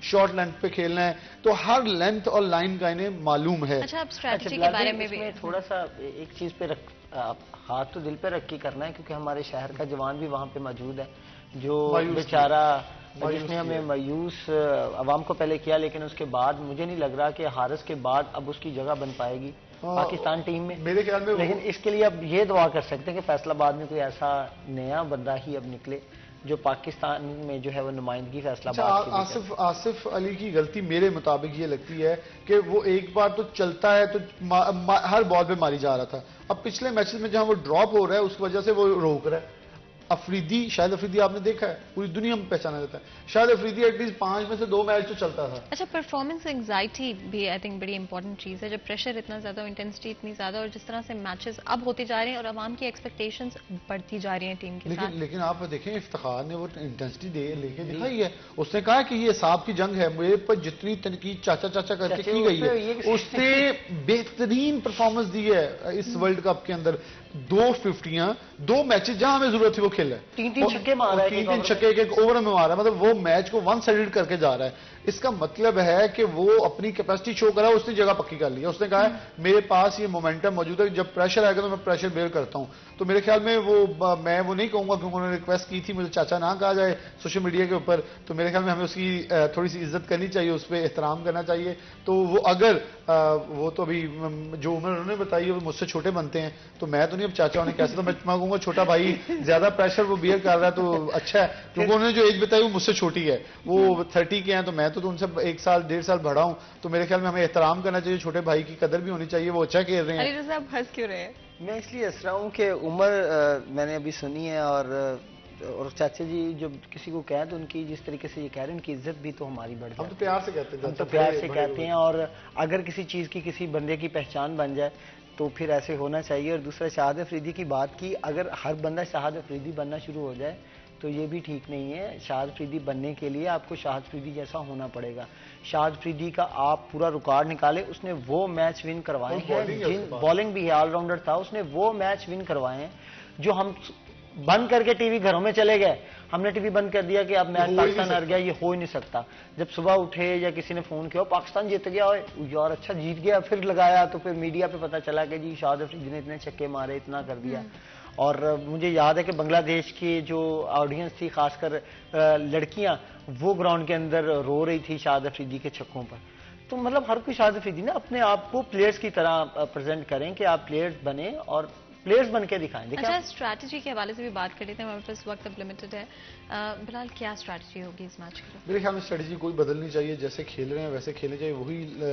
شارٹ لینتھ پہ کھیلنا ہے. تو ہر لینتھ اور لائن کا انہیں معلوم ہے. اچھا, اب اسٹریٹجی کے بارے میں بھی تھوڑا سا ایک چیز پہ ہاتھ تو دل پہ رکھ کے کرنا ہے, کیونکہ ہمارے شہر کا جوان بھی وہاں پہ موجود ہے جو بیچارہ, جس نے ہمیں مایوس عوام کو پہلے کیا, لیکن اس کے بعد مجھے نہیں لگ رہا کہ حارث کے بعد اب اس کی جگہ بن پائے گی پاکستان ٹیم میں میرے خیال میں. لیکن اس کے لیے اب یہ دعا کر سکتے ہیں کہ فیصل آباد میں کوئی ایسا نیا بندہ ہی اب نکلے جو پاکستان میں جو ہے وہ نمائندگی فیصل آباد کی. آصف علی کی غلطی میرے مطابق یہ لگتی ہے کہ وہ ایک بار تو چلتا ہے تو ہر بال پہ ماری جا رہا تھا. اب پچھلے میچز میں جہاں وہ ڈراپ ہو رہا ہے اس وجہ سے وہ روک رہا ہے. شاہد افریدی آپ نے دیکھا ہے, پوری دنیا میں پہچانا جاتا ہے. شاہد افریدی ایٹ لیسٹ 5 میں سے 2 میچ تو چلتا تھا. اچھا, پرفارمنس انگزائٹی بھی آئی تھنک بڑی امپورٹنٹ چیز ہے, جب پریشر اتنا زیادہ, انٹینسٹی اتنی زیادہ, اور جس طرح سے میچز اب ہوتے جا رہے ہیں اور عوام کی ایکسپیکٹیشنز بڑھتی جا رہی ہیں ٹیم کے ساتھ. لیکن آپ دیکھیں افتخار نے وہ انٹینسٹی لے کے دکھائی ہے. اس نے کہا کہ یہ حساب کی جنگ ہے, میرے پر جتنی تنقید چاچا کر کے کی گئی ہے اس نے بہترین پرفارمنس دی ہے اس ورلڈ کپ کے اندر. 2 50 2 میچز جہاں ہمیں ضرورت تھی وہ کھیلا ہے, 3 چھکے مار رہا ہے, 3 چھکے ایک اوور میں مار رہا ہے, مطلب وہ میچ کو 1 سائیڈڈ کر کے جا رہا ہے. اس کا مطلب ہے کہ وہ اپنی کیپیسٹی شو کرا, اس نے جگہ پکی کر لی ہے. اس نے کہا ہے میرے پاس یہ مومنٹم موجود ہے, جب پریشر آئے گا تو میں پریشر بیئر کرتا ہوں. تو میرے خیال میں میں وہ نہیں کہوں گا کیونکہ انہوں نے ریکویسٹ کی تھی مجھے چاچا نہ کہا جائے سوشل میڈیا کے اوپر, تو میرے خیال میں ہمیں اس کی تھوڑی سی عزت کرنی چاہیے, اس پہ احترام کرنا چاہیے. تو وہ اگر وہ تو ابھی جو عمر انہوں نے بتائی ہے وہ مجھ سے چھوٹے بنتے ہیں, تو میں تو نہیں اب چاچا ہونے کیسے, تو میں کہوں گا چھوٹا بھائی زیادہ پریشر وہ بیئر کر رہا ہے تو اچھا ہے, کیونکہ انہوں نے جو ایج بتائی وہ مجھ سے چھوٹی ہے, وہ 30 کے ہیں, تو میں تو ان سے 1 سال 1.5 سال بڑا ہوں. تو میرے خیال میں ہمیں احترام کرنا چاہیے, چھوٹے بھائی کی قدر بھی ہونی چاہیے, وہ اچھا کھیل رہے ہیں. علی رضا, آپ ہنس کیوں رہے ہیں؟ میں اس لیے ہنس رہا ہوں کہ عمر میں نے ابھی سنی ہے, اور چاچا جی جب کسی کو کہیں تو ان کی جس طریقے سے یہ کہہ رہے ہیں ان کی عزت بھی تو ہماری بڑھ جاتی ہے. ہم تو پیار سے کہتے ہیں, ہم تو پیار سے کہتے ہیں, اور اگر کسی چیز کی کسی بندے کی پہچان بن جائے تو پھر ایسے ہونا چاہیے. اور دوسرا, شاہد افریدی کی بات کی, اگر ہر بندہ شاہد افریدی بننا شروع ہو جائے تو یہ بھی ٹھیک نہیں ہے. شاہد افریدی بننے کے لیے آپ کو شاہد افریدی جیسا ہونا پڑے گا. شاہد افریدی کا آپ پورا ریکارڈ نکالے, اس نے وہ میچ ون کروائے ہیں, بالنگ بھی ہے, آل راؤنڈر تھا, اس نے وہ میچ ون کروائے ہیں جو ہم بند کر کے ٹی وی گھروں میں چلے گئے. ہم نے ٹی وی بند کر دیا کہ اب میچ پاکستان ہار گیا, یہ ہو ہی نہیں سکتا. جب صبح اٹھے یا کسی نے فون کیا پاکستان جیت گیا, یار اچھا جیت گیا, پھر لگایا تو پھر میڈیا پہ پتا چلا کہ جی شاہد افریدی نے اتنے چھکے مارے, اتنا کر دیا. اور مجھے یاد ہے کہ بنگلہ دیش کی جو آڈینس تھی, خاص کر لڑکیاں, وہ گراؤنڈ کے اندر رو رہی تھی شاہد افریدی کے چھکوں پر. تو مطلب ہر کوئی شاہد افریدی نا اپنے آپ کو پلیئرز کی طرح پریزنٹ کریں کہ آپ پلیئرز بنیں اور پلیئرز بن کے دکھائیں. اچھا, اسٹریٹجی کے حوالے سے بھی بات کر لیتے ہیں, ہمارے پاس وقت اب لمیٹڈ ہے. بلال, کیا اسٹریٹجی ہوگی اس میچ کی؟ میرے خیال میں اسٹریٹجی کوئی بدلنی چاہیے, جیسے کھیل رہے ہیں ویسے کھیلنے چاہیے, وہی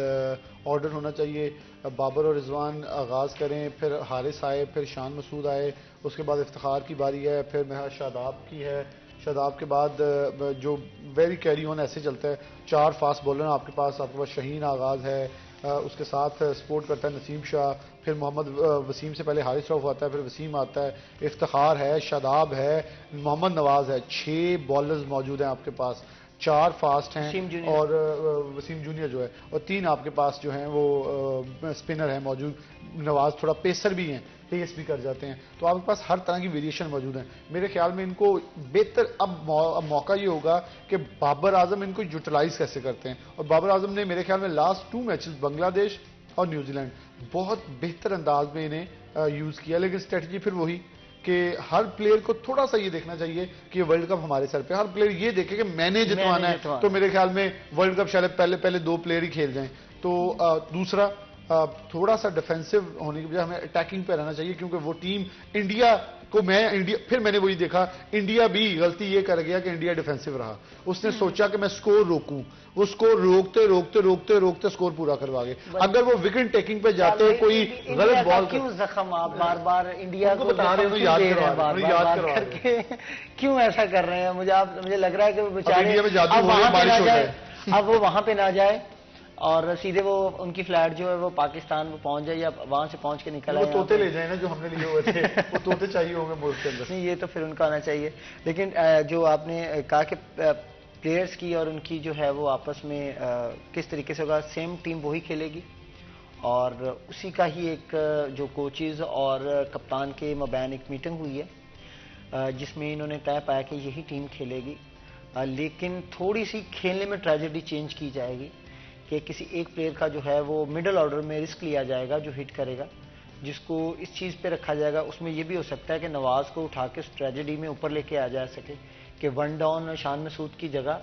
آرڈر ہونا چاہیے. بابر اور رضوان آغاز کریں, پھر حارث آئے, پھر شان مسعود آئے, اس کے بعد افتخار کی باری ہے, پھر شاداب کی ہے. شاداب کے بعد جو ویری کیری آن ایسے چلتا ہے, 4 فاسٹ بولر آپ کے پاس شہین آغاز ہے, اس کے ساتھ سپورٹ کرتا ہے نسیم شاہ, پھر محمد وسیم سے پہلے حارث رؤف آتا ہے, پھر وسیم آتا ہے, افتخار ہے, شاداب ہے, محمد نواز ہے. 6 بالرز موجود ہیں آپ کے پاس, 4 فاسٹ ہیں اور وسیم جونیئر جو ہے, اور 3 آپ کے پاس جو ہیں وہ اسپنر ہیں موجود. نواز تھوڑا پیسر بھی ہیں, پیس بھی کر جاتے ہیں, تو آپ کے پاس ہر طرح کی ویریشن موجود ہیں. میرے خیال میں ان کو بہتر اب موقع یہ ہوگا کہ بابر اعظم ان کو یوٹیلائز کیسے کرتے ہیں. اور بابر اعظم نے میرے خیال میں لاسٹ 2 میچز بنگلہ دیش اور نیوزی لینڈ بہت بہتر انداز میں انہیں یوز کیا، لیکن اسٹریٹجی پھر وہی کہ ہر پلیئر کو تھوڑا سا یہ دیکھنا چاہیے کہ یہ ورلڈ کپ ہمارے سر پہ، ہر پلیئر یہ دیکھے کہ میں نے جتوانا ہے، تو میرے خیال میں ورلڈ کپ شاید پہلے 2 پلیئر ہی کھیل جائیں. تو دوسرا تھوڑا سا ڈیفینسو ہونے کی بجائے ہمیں اٹیکنگ پہ رہنا چاہیے، کیونکہ وہ ٹیم انڈیا کو پھر میں نے وہی دیکھا، انڈیا بھی غلطی یہ کر گیا کہ انڈیا ڈیفینسو رہا. اس نے سوچا کہ میں سکور روکوں، وہ سکور روکتے سکور پورا کروا گئے. اگر وہ وکٹ ٹیکنگ پہ جاتے کوئی غلط بال کیوں زخم آپ بار بار انڈیا کو بتا رہے ہیں، یاد کر کے کیوں ایسا کر رہے ہیں؟ مجھے لگ رہا ہے کہ وہ بیچارے اب وہ وہاں پہ نہ جائے اور سیدھے وہ ان کی فلائٹ جو ہے وہ پاکستان میں پہنچ جائے، یا وہاں سے پہنچ کے نکل آئے. وہ طوطے لے جائیں نا جو ہم نے لیے ہوئے تھے، وہ طوطے چاہیے ہوں گے ملک کے اندر. نہیں، یہ تو پھر ان کا آنا چاہیے. لیکن جو آپ نے کہا کہ پلیئرز کی اور ان کی جو ہے وہ آپس میں کس طریقے سے ہوگا، سیم ٹیم وہی کھیلے گی اور اسی کا ہی ایک جو کوچز اور کپتان کے مابین ایک میٹنگ ہوئی ہے جس میں انہوں نے طے پایا کہ یہی ٹیم کھیلے گی. لیکن تھوڑی سی کھیلنے میں ٹریجڈی چینج کی جائے گی کہ کسی ایک پلیئر کا جو ہے وہ مڈل آرڈر میں رسک لیا جائے گا جو ہٹ کرے گا، جس کو اس چیز پہ رکھا جائے گا. اس میں یہ بھی ہو سکتا ہے کہ نواز کو اٹھا کے اس ٹریجڈی میں اوپر لے کے آ جا سکے کہ 1 ڈاؤن شان مسعود کی جگہ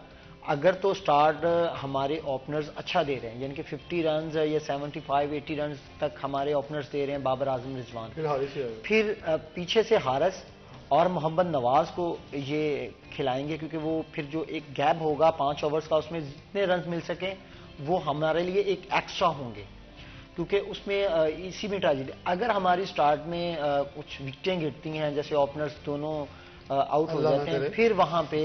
اگر تو سٹارٹ ہمارے اوپنرز اچھا دے رہے ہیں، یعنی کہ 50 رنز یا 75-80 رنز تک ہمارے اوپنرز دے رہے ہیں، بابر اعظم، رضوان، پھر پیچھے سے حارث اور محمد نواز کو یہ کھلائیں گے، کیونکہ وہ پھر جو ایک گیپ ہوگا 5 اوورز کا، اس میں جتنے رنز مل سکیں وہ ہمارے لیے ایک ایکسٹرا ہوں گے، کیونکہ اس میں اسی میں ٹریجڈی. اگر ہماری سٹارٹ میں کچھ وکٹیں گرتی ہیں، جیسے اوپنرز دونوں آؤٹ ہو جاتے ہیں، پھر وہاں پہ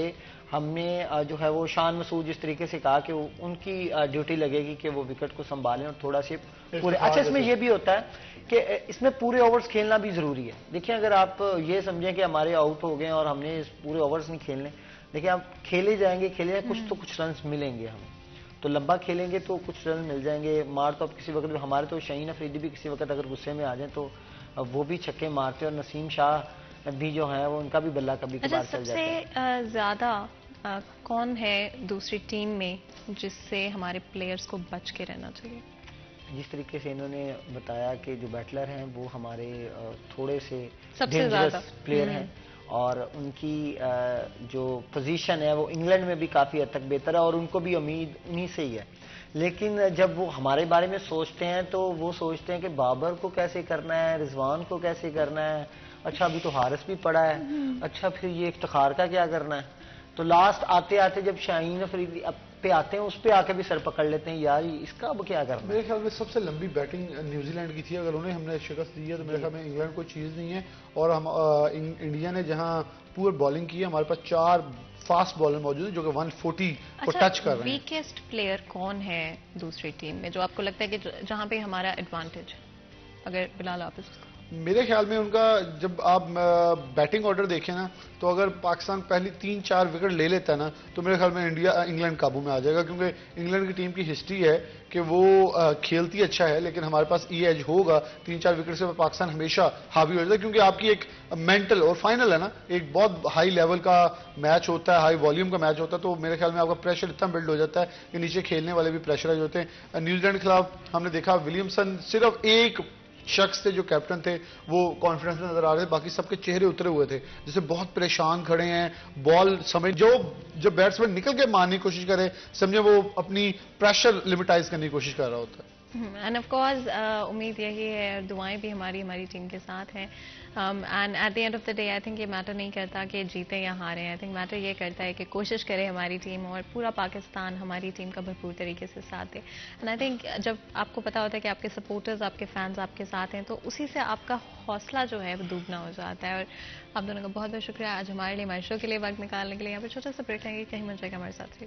ہم نے جو ہے وہ شان مسعود جس طریقے سے کہا کہ ان کی ڈیوٹی لگے گی کہ وہ وکٹ کو سنبھالیں اور تھوڑا سے پورے. اچھا، اس میں یہ بھی ہوتا ہے کہ اس میں پورے اوورز کھیلنا بھی ضروری ہے. دیکھیں، اگر آپ یہ سمجھیں کہ ہمارے آؤٹ ہو گئے اور ہم نے پورے اوورز نہیں کھیلنے، دیکھیں آپ کھیلے جائیں گے کچھ رنز ملیں گے ہمیں، تو لمبا کھیلیں گے تو کچھ رن مل جائیں گے. مار تو اب کسی وقت بھی ہمارے تو شاہین افریدی بھی کسی وقت اگر غصے میں آ جائیں تو وہ بھی چھکے مارتے، اور نسیم شاہ بھی جو ہیں وہ ان کا بھی بلہ کبھی کبھار چل جاتا ہے. سب سے زیادہ کون ہے دوسری ٹیم میں جس سے ہمارے پلیئرز کو بچ کے رہنا چاہیے؟ جس طریقے سے انہوں نے بتایا کہ جو بیٹلر ہیں وہ ہمارے تھوڑے سے سب سے زیادہ پلیئر ہیں، اور ان کی جو پوزیشن ہے وہ انگلینڈ میں بھی کافی حد تک بہتر ہے اور ان کو بھی امید انہی سے ہی ہے. لیکن جب وہ ہمارے بارے میں سوچتے ہیں تو وہ سوچتے ہیں کہ بابر کو کیسے کرنا ہے، رضوان کو کیسے کرنا ہے، اچھا ابھی تو حارث بھی پڑا ہے، اچھا پھر یہ افتخار کا کیا کرنا ہے. تو لاسٹ آتے آتے جب شاہین افریدی پہ آتے ہیں اس پہ آ کے بھی سر پکڑ لیتے ہیں، یار اس کا اب کیا کرنا ہے. میرے خیال میں سب سے لمبی بیٹنگ نیوزی لینڈ کی تھی، اگر انہیں ہم نے شکست دی ہے تو میرے خیال میں انگلینڈ کوئی چیز نہیں ہے. اور ہم انڈیا نے جہاں پور بالنگ کی ہے، ہمارے پاس 4 فاسٹ بالر موجود ہیں جو کہ 140 کو ٹچ کر رہے ہیں. ویکیسٹ پلیئر کون ہے دوسری ٹیم میں جو آپ کو لگتا ہے کہ جہاں پہ ہمارا ایڈوانٹیج ہے، اگر بلال حافظ اس کا؟ میرے خیال میں ان کا جب آپ بیٹنگ آرڈر دیکھیں نا تو اگر پاکستان پہلی 3-4 وکٹ لے لیتا ہے نا تو میرے خیال میں انگلینڈ قابو میں آ جائے گا، کیونکہ انگلینڈ کی ٹیم کی ہسٹری ہے کہ وہ کھیلتی اچھا ہے، لیکن ہمارے پاس یہ ایج ہوگا 3-4 وکٹ سے پاکستان ہمیشہ حاوی ہو جاتا ہے، کیونکہ آپ کی ایک مینٹل اور فائنل ہے نا، ایک بہت ہائی لیول کا میچ ہوتا ہے، ہائی والیوم کا میچ ہوتا ہے، تو میرے خیال میں آپ کا پریشر اتنا بلڈ ہو جاتا ہے کہ نیچے کھیلنے والے بھی پریشرائز ہوتے ہیں. نیوزی لینڈ کے خلاف ہم نے دیکھا ولیمسن صرف ایک شخص تھے جو کیپٹن تھے، وہ کانفیڈنس میں نظر آ رہے تھے، باقی سب کے چہرے اترے ہوئے تھے جسے بہت پریشان کھڑے ہیں. بال سمجھ جب بیٹسمین نکل کے مارنے کی کوشش کرے، سمجھے وہ اپنی پریشر لمٹائز کرنے کی کوشش کر رہا ہوتا ہے. اینڈ آف کورس امید یہی ہے اور دعائیں بھی ہماری ٹیم کے ساتھ ہیں. And at the end of the day I think یہ میٹر نہیں کرتا کہ جیتے یا ہارے، آئی تھنک میٹر یہ کرتا ہے کہ کوشش کرے ہماری ٹیم اور پورا پاکستان ہماری ٹیم کا بھرپور طریقے سے ساتھ دے. اینڈ آئی تھنک جب آپ کو پتا ہوتا ہے کہ آپ کے سپورٹرز، آپ کے فینز آپ کے ساتھ ہیں تو اسی سے آپ کا حوصلہ جو ہے وہ دوگنا ہو جاتا ہے. اور آپ دونوں کا بہت بہت شکریہ آج ہمارے لیے، ہمارے شو کے لیے وقت نکالنے کے لیے. یہاں پہ چھوٹا سا بریک لیں گے، کہیں مل جائے گا ہمارے ساتھ ہی.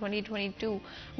2022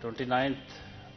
29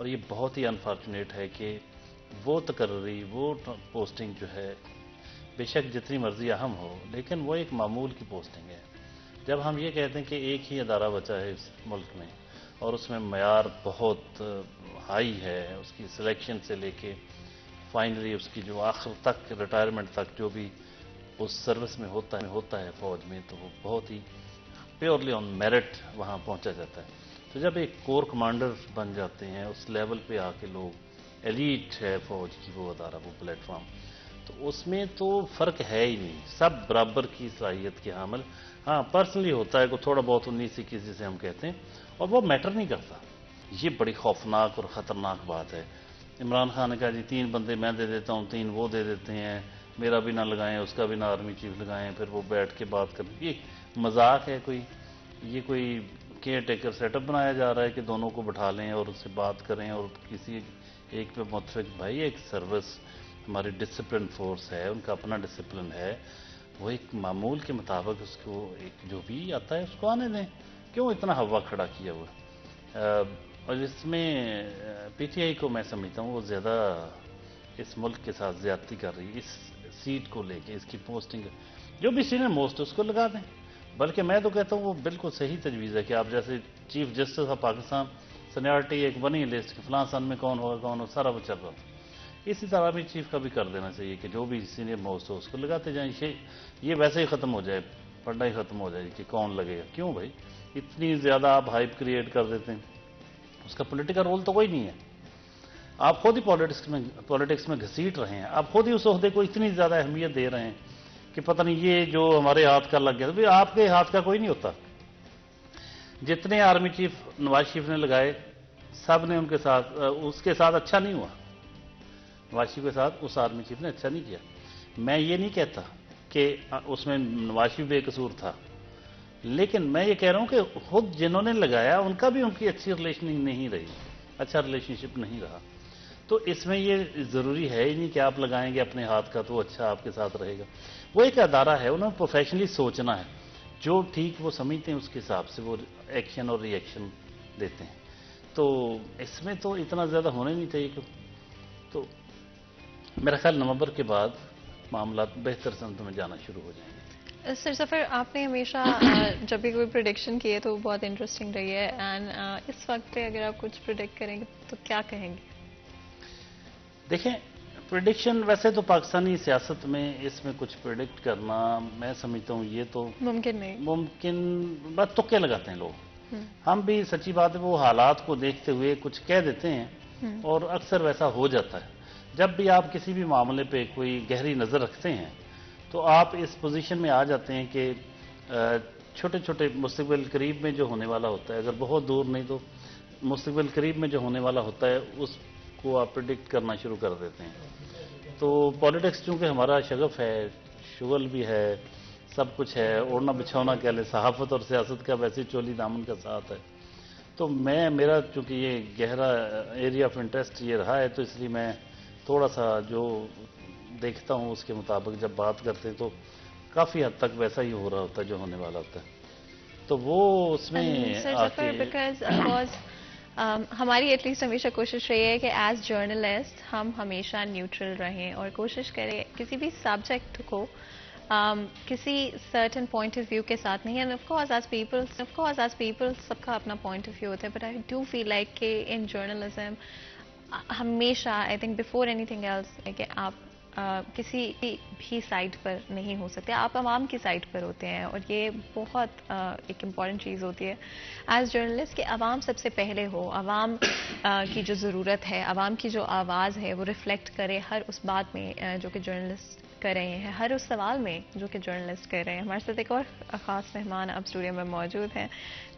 اور یہ بہت ہی انفارچونیٹ ہے کہ وہ تقرری، وہ پوسٹنگ جو ہے، بے شک جتنی مرضی اہم ہو لیکن وہ ایک معمول کی پوسٹنگ ہے. جب ہم یہ کہتے ہیں کہ ایک ہی ادارہ بچا ہے اس ملک میں اور اس میں معیار بہت ہائی ہے، اس کی سلیکشن سے لے کے فائنلی اس کی جو آخر تک ریٹائرمنٹ تک جو بھی اس سروس میں ہوتا ہے فوج میں، تو وہ بہت ہی پیورلی آن میرٹ وہاں پہنچا جاتا ہے. تو جب ایک کور کمانڈر بن جاتے ہیں اس لیول پہ آ کے لوگ، ایلیٹ ہے فوج کی وہ ادارہ، وہ پلیٹ فارم، تو اس میں تو فرق ہے ہی نہیں، سب برابر کی صلاحیت کے حامل. ہاں پرسنلی ہوتا ہے کہ تھوڑا بہت 19-21 جسے ہم کہتے ہیں، اور وہ میٹر نہیں کرتا. یہ بڑی خوفناک اور خطرناک بات ہے. عمران خان نے کہا جی 3 بندے میں دے دیتا ہوں، 3 وہ دے دیتے ہیں، میرا بھی نہ لگائیں، اس کا بھی نہ آرمی چیف لگائیں، پھر وہ بیٹھ کے بات کریں. یہ مذاق ہے کوئی؟ یہ کوئی کیئر ٹیکر سیٹ اپ بنایا جا رہا ہے کہ دونوں کو بٹھا لیں اور اس سے بات کریں اور کسی ایک پہ متفق؟ بھائی ایک سروس ہماری ڈسپلن فورس ہے، ان کا اپنا ڈسپلن ہے، وہ ایک معمول کے مطابق اس کو ایک جو بھی آتا ہے اس کو آنے دیں. کیوں اتنا ہوا کھڑا کیا ہوا؟ اور اس میں پی ٹی آئی کو میں سمجھتا ہوں وہ زیادہ اس ملک کے ساتھ زیادتی کر رہی ہے اس سیٹ کو لے کے. اس کی پوسٹنگ جو بھی سینئر موسٹ اس کو لگا دیں. بلکہ میں تو کہتا ہوں وہ بالکل صحیح تجویز ہے کہ آپ جیسے chief justice of Pakistan seniority ایک بنی لسٹ کہ فلاں سن میں کون ہوگا کون ہو، سارا وہ چل رہا تھا. اسی طرح بھی چیف کا بھی کر دینا چاہیے کہ جو بھی سینئر موسٹ ہو اس کو لگاتے جائیں. یہ ویسے ہی ختم ہو جائے، پڑھنا ہی ختم ہو جائے کہ کون لگے گا. کیوں بھائی اتنی زیادہ آپ ہائپ کریٹ کر دیتے ہیں؟ اس کا پولیٹیکل رول تو کوئی نہیں ہے. آپ خود ہی پولیٹکس میں گھسیٹ رہے ہیں، آپ خود ہی اس عہدے کو اتنی زیادہ اہمیت دے رہے ہیں کہ پتہ نہیں یہ جو ہمارے ہاتھ کا لگ گیا. تو آپ کے ہاتھ کا کوئی نہیں ہوتا. جتنے آرمی چیف نواز شریف نے لگائے سب نے ان کے ساتھ اس کے ساتھ اچھا نہیں ہوا. نواز شریف کے ساتھ اس آرمی چیف نے اچھا نہیں کیا. میں یہ نہیں کہتا کہ اس میں نواز شریف بے قصور تھا، لیکن میں یہ کہہ رہا ہوں کہ خود جنہوں نے لگایا ان کا بھی ان کی اچھی ریلیشن نہیں رہی، اچھا ریلیشن شپ نہیں رہا. تو اس میں یہ ضروری ہے ہی نہیں کہ آپ لگائیں گے اپنے ہاتھ کا تو اچھا آپ کے ساتھ رہے گا. وہ ایک ادارہ ہے، انہوں نے پروفیشنلی سوچنا ہے، جو ٹھیک وہ سمجھتے ہیں اس کے حساب سے وہ ایکشن اور ری ایکشن دیتے ہیں. تو اس میں تو اتنا زیادہ ہونا ہی نہیں چاہیے. تو میرا خیال نومبر کے بعد معاملات بہتر سمت میں جانا شروع ہو جائیں گے. سر ظفر، آپ نے ہمیشہ جب بھی کوئی پریڈکشن کی ہے تو بہت انٹرسٹنگ رہی ہے، اینڈ اس وقت پہ اگر آپ کچھ پریڈکٹ کریں گے تو کیا کہیں گے؟ دیکھیں پریڈکشن ویسے تو پاکستانی سیاست میں اس میں کچھ پریڈکٹ کرنا میں سمجھتا ہوں یہ تو ممکن نہیں. ممکن بس تکے لگاتے ہیں لوگ. ہم بھی سچی بات ہے وہ حالات کو دیکھتے ہوئے کچھ کہہ دیتے ہیں اور اکثر ویسا ہو جاتا ہے. جب بھی آپ کسی بھی معاملے پہ کوئی گہری نظر رکھتے ہیں تو آپ اس پوزیشن میں آ جاتے ہیں کہ چھوٹے چھوٹے مستقبل قریب میں جو ہونے والا ہوتا ہے، اگر بہت دور نہیں تو مستقبل قریب میں جو ہونے والا ہوتا ہے اس کو آپ پریڈکٹ کرنا شروع کر دیتے ہیں. تو پولیٹکس چونکہ ہمارا شغف ہے، شغل بھی ہے، سب کچھ ہے، اوڑھنا بچھونا کہہ لیں، صحافت اور سیاست کا ویسے چولی دامن کا ساتھ ہے. تو میرا چونکہ یہ گہرا ایریا آف انٹرسٹ یہ رہا ہے تو اس لیے میں تھوڑا سا جو دیکھتا ہوں اس کے مطابق جب بات کرتے ہیں تو کافی حد تک ویسا ہی ہو رہا ہوتا ہے جو ہونے والا ہوتا ہے. تو وہ اس میں آ کے ہماری ایٹ لیسٹ ہمیشہ کوشش رہی ہے کہ ایز جرنلسٹ ہم ہمیشہ نیوٹرل رہیں اور کوشش کریں کسی بھی سبجیکٹ کو کسی سرٹن پوائنٹ آف ویو کے ساتھ نہیں. And of course as people سب کا اپنا پوائنٹ آف ویو ہوتا ہے، but I do feel like کہ ان جرنلزم ہمیشہ I think before anything else کہ آپ کسی بھی سائٹ پر نہیں ہو سکتے، آپ عوام کی سائٹ پر ہوتے ہیں. اور یہ بہت ایک امپورٹنٹ چیز ہوتی ہے ایز جرنلسٹ کہ عوام سب سے پہلے ہو، عوام کی جو ضرورت ہے، عوام کی جو آواز ہے وہ ریفلیکٹ کرے ہر اس بات میں جو کہ جرنلسٹ کر رہے ہیں، ہر اس سوال میں جو کہ جرنلسٹ کر رہے ہیں. ہمارے ساتھ ایک اور خاص مہمان اب اسٹوڈیو میں موجود ہیں،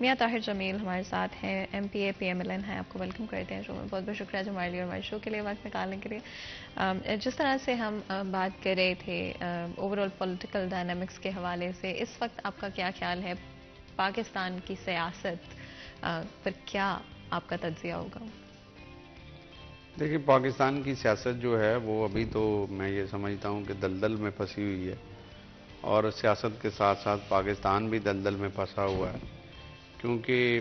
میاں طاہر جمیل ہمارے ساتھ ہیں، MPA PMLN ہیں. آپ کو ویلکم کرتے ہیں شو میں. بہت بہت شکریہ جو ہمارے لیے اور ہمارے شو کے لیے وقت نکالنے کے لیے. جس طرح سے ہم بات کر رہے تھے اوور آل پولیٹیکل ڈائنامکس کے حوالے سے، اس وقت آپ کا کیا خیال ہے پاکستان کی سیاست پر، کیا آپ کا تجزیہ ہوگا؟ دیکھیے پاکستان کی سیاست جو ہے وہ ابھی تو میں یہ سمجھتا ہوں کہ دلدل میں پھنسی ہوئی ہے، اور سیاست کے ساتھ ساتھ پاکستان بھی دلدل میں پھنسا ہوا ہے، کیونکہ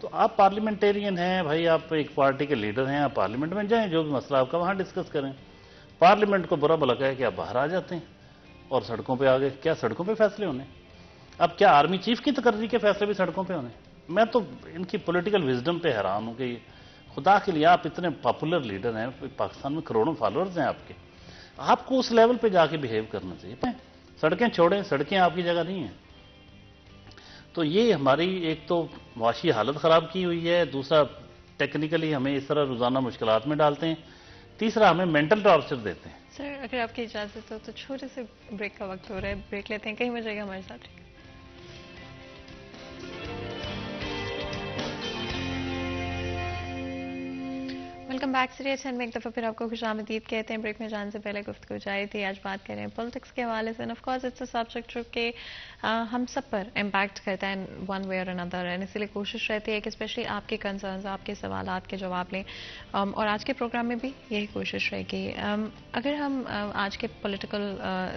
تو آپ پارلیمنٹیرین ہیں بھائی، آپ ایک پارٹی کے لیڈر ہیں، آپ پارلیمنٹ میں جائیں، جو بھی مسئلہ آپ کا وہاں ڈسکس کریں. پارلیمنٹ کو برا بھلا کہے کہ آپ باہر آ جاتے ہیں اور سڑکوں پہ آ گئے. کیا سڑکوں پہ فیصلے ہونے؟ اب کیا آرمی چیف کی تقرری کے فیصلے بھی سڑکوں پہ ہونے؟ میں تو ان کی پولیٹیکل وزڈم پہ حیران ہوں کہ خدا کے لیے آپ اتنے پاپولر لیڈر ہیں، پاکستان میں کروڑوں فالوورز ہیں آپ کے، آپ کو اس لیول پہ جا کے بیہیو کرنا چاہیے. سڑکیں چھوڑیں، سڑکیں آپ کی جگہ نہیں ہیں. تو یہ ہماری ایک تو معاشی حالت خراب کی ہوئی ہے، دوسرا ٹیکنیکلی ہمیں اس طرح روزانہ مشکلات میں ڈالتے ہیں، تیسرا ہمیں مینٹل ٹارچر دیتے ہیں. سر اگر آپ کی اجازت ہو تو چھوٹے سے بریک کا وقت ہو رہا ہے، بریک لیتے ہیں، کہیں مل جائے گا ہمارے ساتھ. Welcome back. سیریس میں ایک دفعہ پھر آپ کو خوش آمدید کہتے ہیں. بریک میں جانے سے پہلے گفتگو جاری تھی، آج بات کریں پولیٹکس کے حوالے سے. Of course it's a subject جو کہ ہم سب پر امپیکٹ کرتا ہے ون وے اور اندر، اینڈ اسی لیے کوشش رہتی ہے کہ اسپیشلی آپ کے کنسرنز، آپ کے سوالات کے جواب لیں، اور آج کے پروگرام میں بھی یہی کوشش رہے گی. اگر ہم آج کے پولیٹیکل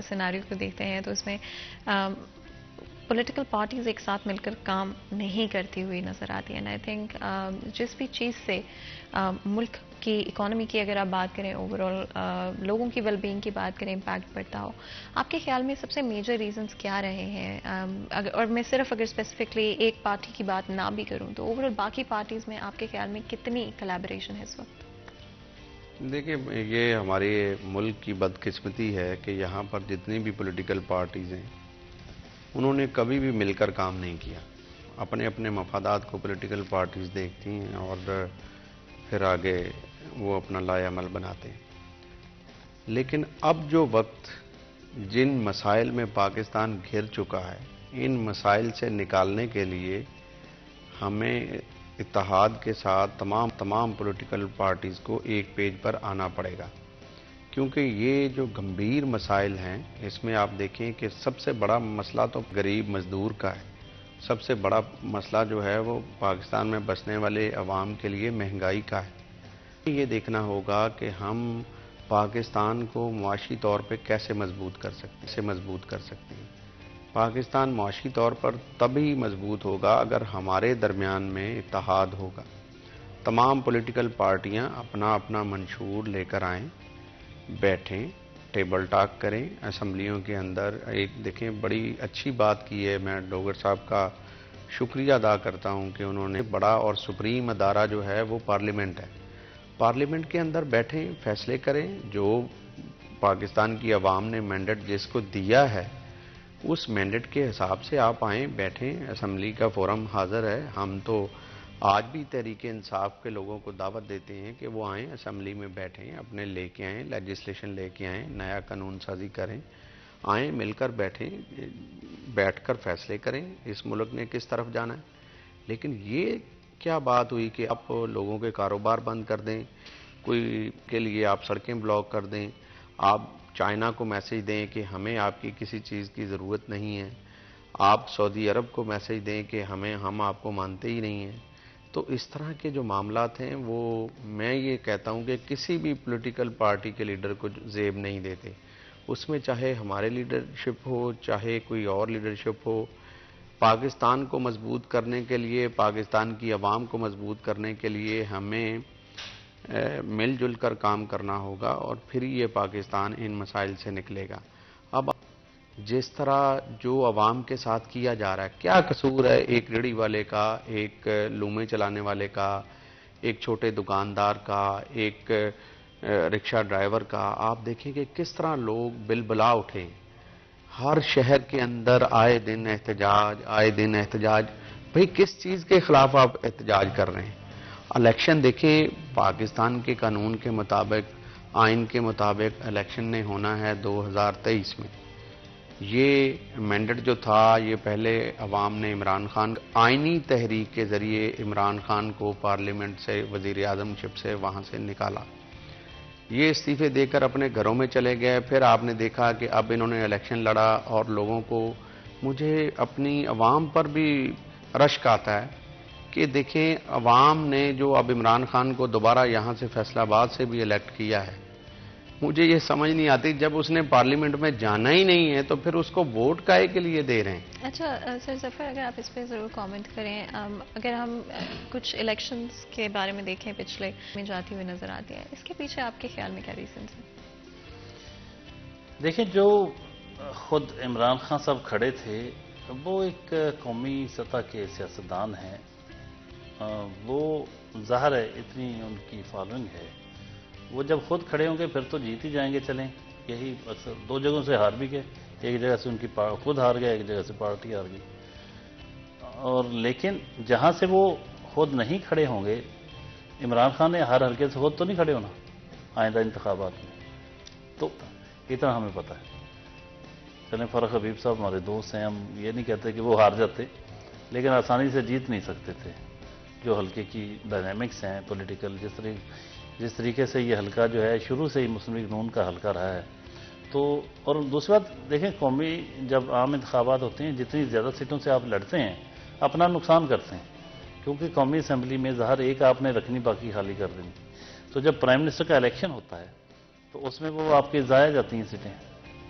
سیناریو کو دیکھتے ہیں تو اس میں پولیٹیکل پارٹیز ایک ساتھ مل کر کام نہیں کرتی ہوئی نظر آتی ہیں. آئی تھنک جس بھی چیز سے ملک کی اکانومی کی اگر آپ بات کریں، اوور آل لوگوں کی ویل بینگ کی بات کریں، امپیکٹ پڑتا ہو، آپ کے خیال میں سب سے میجر ریزنز کیا رہے ہیں؟ اور میں صرف اگر اسپیسیفکلی ایک پارٹی کی بات نہ بھی کروں تو اوور آل باقی پارٹیز میں آپ کے خیال میں کتنی کلیبوریشن ہے اس وقت؟ دیکھیں، یہ ہمارے ملک کی بدقسمتی ہے کہ یہاں پر جتنی بھی پولیٹیکل پارٹیز ہیں انہوں نے کبھی بھی مل کر کام نہیں کیا. اپنے اپنے مفادات کو پولیٹیکل پارٹیز دیکھتی ہیں اور پھر آگے وہ اپنا لائے عمل بناتے ہیں. لیکن اب جو وقت جن مسائل میں پاکستان گھر چکا ہے، ان مسائل سے نکالنے کے لیے ہمیں اتحاد کے ساتھ تمام پولیٹیکل پارٹیز کو ایک پیج پر آنا پڑے گا. کیونکہ یہ جو گمبھیر مسائل ہیں، اس میں آپ دیکھیں کہ سب سے بڑا مسئلہ تو غریب مزدور کا ہے. سب سے بڑا مسئلہ جو ہے وہ پاکستان میں بسنے والے عوام کے لیے مہنگائی کا ہے. یہ دیکھنا ہوگا کہ ہم پاکستان کو معاشی طور پہ کیسے مضبوط کر سکتے ہیں. پاکستان معاشی طور پر تبھی مضبوط ہوگا اگر ہمارے درمیان میں اتحاد ہوگا. تمام پولیٹیکل پارٹیاں اپنا اپنا منشور لے کر آئیں، بیٹھیں، ٹیبل ٹاک کریں اسمبلیوں کے اندر. ایک دیکھیں بڑی اچھی بات کی ہے، میں ڈوگر صاحب کا شکریہ ادا کرتا ہوں کہ انہوں نے بڑا اور سپریم ادارہ جو ہے وہ پارلیمنٹ ہے. پارلیمنٹ کے اندر بیٹھیں، فیصلے کریں. جو پاکستان کی عوام نے مینڈیٹ جس کو دیا ہے اس مینڈیٹ کے حساب سے آپ آئیں، بیٹھیں. اسمبلی کا فورم حاضر ہے. ہم تو آج بھی تحریک انصاف کے لوگوں کو دعوت دیتے ہیں کہ وہ آئیں، اسمبلی میں بیٹھیں، اپنے لے کے آئیں، لیجسلیشن لے کے آئیں، نیا قانون سازی کریں. آئیں، مل کر بیٹھیں، بیٹھ کر فیصلے کریں اس ملک نے کس طرف جانا ہے. لیکن یہ کیا بات ہوئی کہ آپ لوگوں کے کاروبار بند کر دیں، کوئی کے لیے آپ سڑکیں بلاک کر دیں، آپ چائنا کو میسج دیں کہ ہمیں آپ کی کسی چیز کی ضرورت نہیں ہے، آپ سعودی عرب کو میسج دیں کہ ہم آپ کو مانتے ہی نہیں ہیں. تو اس طرح کے جو معاملات ہیں وہ میں یہ کہتا ہوں کہ کسی بھی پولیٹیکل پارٹی کے لیڈر کو زیب نہیں دیتے. اس میں چاہے ہمارے لیڈرشپ ہو، چاہے کوئی اور لیڈرشپ ہو، پاکستان کو مضبوط کرنے کے لیے، پاکستان کی عوام کو مضبوط کرنے کے لیے ہمیں مل جل کر کام کرنا ہوگا اور پھر یہ پاکستان ان مسائل سے نکلے گا. اب جس طرح جو عوام کے ساتھ کیا جا رہا ہے، کیا قصور ہے ایک ریڑھی والے کا، ایک لومے چلانے والے کا، ایک چھوٹے دکاندار کا، ایک رکشہ ڈرائیور کا؟ آپ دیکھیں کہ کس طرح لوگ بل بلا اٹھے. ہر شہر کے اندر آئے دن احتجاج. بھئی کس چیز کے خلاف آپ احتجاج کر رہے ہیں؟ الیکشن دیکھیں، پاکستان کے قانون کے مطابق، آئین کے مطابق الیکشن نے ہونا ہے 2023 میں. یہ مینڈیٹ جو تھا، یہ پہلے عوام نے عمران خان آئینی تحریک کے ذریعے عمران خان کو پارلیمنٹ سے، وزیر اعظم شپ سے وہاں سے نکالا. یہ استعفے دے کر اپنے گھروں میں چلے گئے. پھر آپ نے دیکھا کہ اب انہوں نے الیکشن لڑا اور لوگوں کو، مجھے اپنی عوام پر بھی رشک آتا ہے کہ دیکھیں عوام نے جو اب عمران خان کو دوبارہ یہاں سے فیصل آباد سے بھی الیکٹ کیا ہے، مجھے یہ سمجھ نہیں آتی، جب اس نے پارلیمنٹ میں جانا ہی نہیں ہے تو پھر اس کو ووٹ کائے کے لیے دے رہے ہیں؟ اچھا سر ظفر، اگر آپ اس پہ ضرور کامنٹ کریں، اگر ہم کچھ الیکشنز کے بارے میں دیکھیں پچھلے میں جاتی ہوئی نظر آتی ہیں، اس کے پیچھے آپ کے خیال میں کیا ریزنز ہیں؟ دیکھیں، جو خود عمران خان صاحب کھڑے تھے وہ ایک قومی سطح کے سیاستدان ہیں، وہ ظاہر ہے اتنی ان کی فالوئنگ ہے، وہ جب خود کھڑے ہوں گے پھر تو جیت ہی جائیں گے. چلیں، یہی اکثر 2 جگہوں سے ہار بھی گئے، ایک جگہ سے ان کی خود ہار گیا، ایک جگہ سے پارٹی ہار گئی. اور لیکن جہاں سے وہ خود نہیں کھڑے ہوں گے، عمران خان نے ہر حلقے سے خود تو نہیں کھڑے ہونا آئندہ انتخابات میں، تو اتنا ہمیں پتہ ہے. چلیں، فرق حبیب صاحب ہمارے دوست ہیں، ہم یہ نہیں کہتے کہ وہ ہار جاتے، لیکن آسانی سے جیت نہیں سکتے تھے. جو حلقے کی ڈائنامکس ہیں پولیٹیکل، جس طریقے سے یہ حلقہ جو ہے شروع سے ہی مسلم لیگ نون کا حلقہ رہا ہے. تو اور دوسری بات دیکھیں، قومی جب عام انتخابات ہوتے ہیں، جتنی زیادہ سیٹوں سے آپ لڑتے ہیں اپنا نقصان کرتے ہیں، کیونکہ قومی اسمبلی میں ظاہر ایک آپ نے رکھنی، باقی خالی کر دینی. تو جب پرائم منسٹر کا الیکشن ہوتا ہے تو اس میں وہ آپ کے ضائع جاتی ہیں سیٹیں،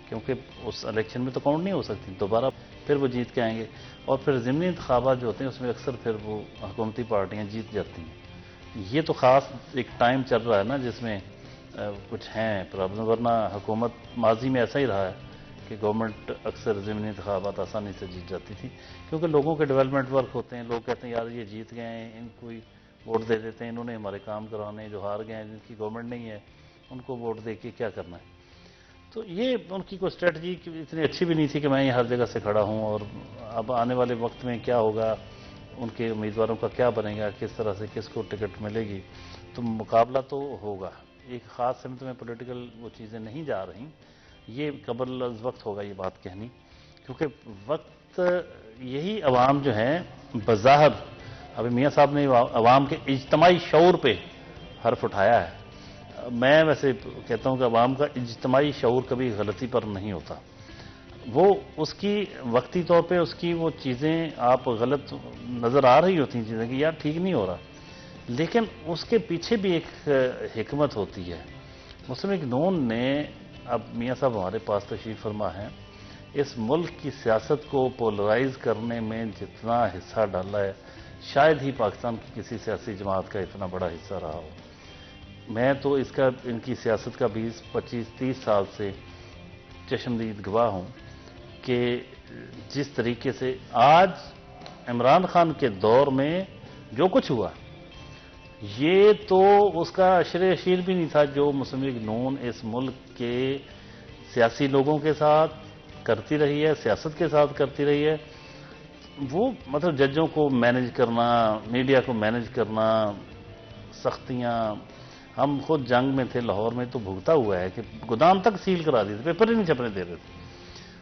کیونکہ اس الیکشن میں تو کاؤنٹ نہیں ہو سکتی، دوبارہ پھر وہ جیت کے آئیں گے. اور پھر ضمنی انتخابات جو ہوتے ہیں اس میں اکثر پھر وہ حکومتی پارٹیاں جیت جاتی ہیں. یہ تو خاص ایک ٹائم چل رہا ہے نا جس میں کچھ ہیں پرابلم، ورنہ حکومت ماضی میں ایسا ہی رہا ہے کہ گورنمنٹ اکثر ضمنی انتخابات آسانی سے جیت جاتی تھی، کیونکہ لوگوں کے ڈیولپمنٹ ورک ہوتے ہیں. لوگ کہتے ہیں یار یہ جیت گئے ہیں، ان کو ہی ووٹ دے دیتے ہیں، انہوں نے ہمارے کام کرانے. جو ہار گئے ہیں، جن کی گورنمنٹ نہیں ہے، ان کو ووٹ دے کے کیا کرنا ہے. تو یہ ان کی کوئی اسٹریٹجی اتنی اچھی بھی نہیں تھی کہ میں یہ ہر جگہ سے کھڑا ہوں. اور اب آنے والے وقت میں کیا ہوگا، ان کے امیدواروں کا کیا بنے گا، کس طرح سے کس کو ٹکٹ ملے گی، تو مقابلہ تو ہوگا. ایک خاص سمت میں پولیٹیکل وہ چیزیں نہیں جا رہی، یہ قبل از وقت ہوگا یہ بات کہنی، کیونکہ وقت یہی عوام جو ہیں بظاہر، ابھی میاں صاحب نے عوام کے اجتماعی شعور پہ حرف اٹھایا ہے. میں ویسے کہتا ہوں کہ عوام کا اجتماعی شعور کبھی غلطی پر نہیں ہوتا. وہ اس کی وقتی طور پہ اس کی وہ چیزیں آپ غلط نظر آ رہی ہوتی ہیں چیزیں کہ یار ٹھیک نہیں ہو رہا، لیکن اس کے پیچھے بھی ایک حکمت ہوتی ہے. مسلم لیگ نون نے، اب میاں صاحب ہمارے پاس تشریف فرما ہیں، اس ملک کی سیاست کو پولرائز کرنے میں جتنا حصہ ڈالا ہے شاید ہی پاکستان کی کسی سیاسی جماعت کا اتنا بڑا حصہ رہا ہو. میں تو ان کی سیاست کا 20, 25, 30 سال سے چشمدید گواہ ہوں کہ جس طریقے سے آج عمران خان کے دور میں جو کچھ ہوا، یہ تو اس کا عشر اشیر بھی نہیں تھا جو مسلم لیگ نون اس ملک کے سیاسی لوگوں کے ساتھ کرتی رہی ہے، سیاست کے ساتھ کرتی رہی ہے. وہ مطلب ججوں کو مینج کرنا، میڈیا کو مینج کرنا، سختیاں. ہم خود جنگ میں تھے لاہور میں تو بھگتا ہوا ہے کہ گودام تک سیل کرا دیتے، پیپر ہی نہیں چھپنے دے رہے تھے.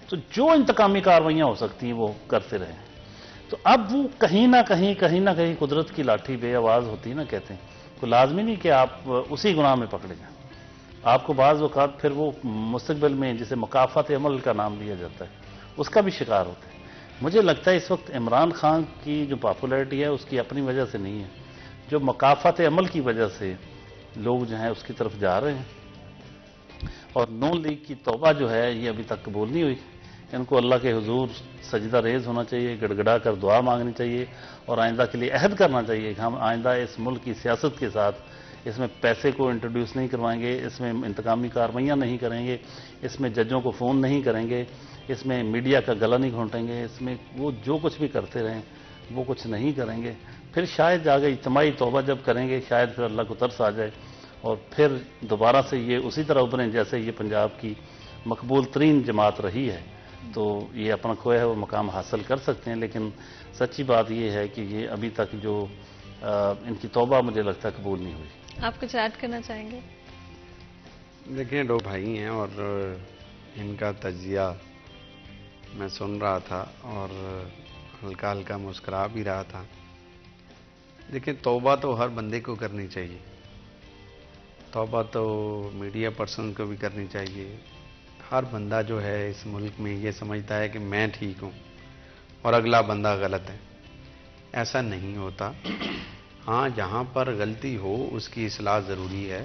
تو جو انتقامی کارروائیاں ہو سکتی ہیں وہ کرتے رہے. تو اب وہ کہیں نہ کہیں قدرت کی لاٹھی بے آواز ہوتی ہے نا، کہتے ہیں کوئی لازمی نہیں کہ آپ اسی گناہ میں پکڑے جائیں. آپ کو بعض اوقات پھر وہ مستقبل میں جسے مکافات عمل کا نام دیا جاتا ہے اس کا بھی شکار ہوتے ہیں. مجھے لگتا ہے اس وقت عمران خان کی جو پاپولیرٹی ہے اس کی اپنی وجہ سے نہیں ہے، جو مکافات عمل کی وجہ سے لوگ جو ہیں اس کی طرف جا رہے ہیں. اور نون لیگ کی توبہ جو ہے یہ ابھی تک قبول نہیں ہوئی. ان کو اللہ کے حضور سجدہ ریز ہونا چاہیے، گڑ گڑا کر دعا مانگنی چاہیے، اور آئندہ کے لیے عہد کرنا چاہیے کہ ہم آئندہ اس ملک کی سیاست کے ساتھ اس میں پیسے کو انٹروڈیوس نہیں کروائیں گے، اس میں انتقامی کارروائیاں نہیں کریں گے، اس میں ججوں کو فون نہیں کریں گے، اس میں میڈیا کا گلا نہیں گھونٹیں گے، اس میں وہ جو کچھ بھی کرتے رہیں وہ کچھ نہیں کریں گے. پھر شاید آگے اجتماعی توبہ جب کریں گے شاید پھر اللہ کو ترس آ جائے اور پھر دوبارہ سے یہ اسی طرح ابھریں جیسے یہ پنجاب کی مقبول ترین جماعت رہی ہے. تو یہ اپنا کھویا ہوا مقام حاصل کر سکتے ہیں. لیکن سچی بات یہ ہے کہ یہ ابھی تک جو ان کی توبہ مجھے لگتا ہے قبول نہیں ہوئی. آپ کچھ ایڈ کرنا چاہیں گے؟ دیکھیں، 2 بھائی ہیں اور ان کا تجزیہ میں سن رہا تھا اور ہلکا ہلکا مسکرا بھی رہا تھا. دیکھیں، توبہ تو ہر بندے کو کرنی چاہیے، توبہ تو میڈیا پرسن کو بھی کرنی چاہیے. ہر بندہ جو ہے اس ملک میں یہ سمجھتا ہے کہ میں ٹھیک ہوں اور اگلا بندہ غلط ہے. ایسا نہیں ہوتا. ہاں، جہاں پر غلطی ہو اس کی اصلاح ضروری ہے،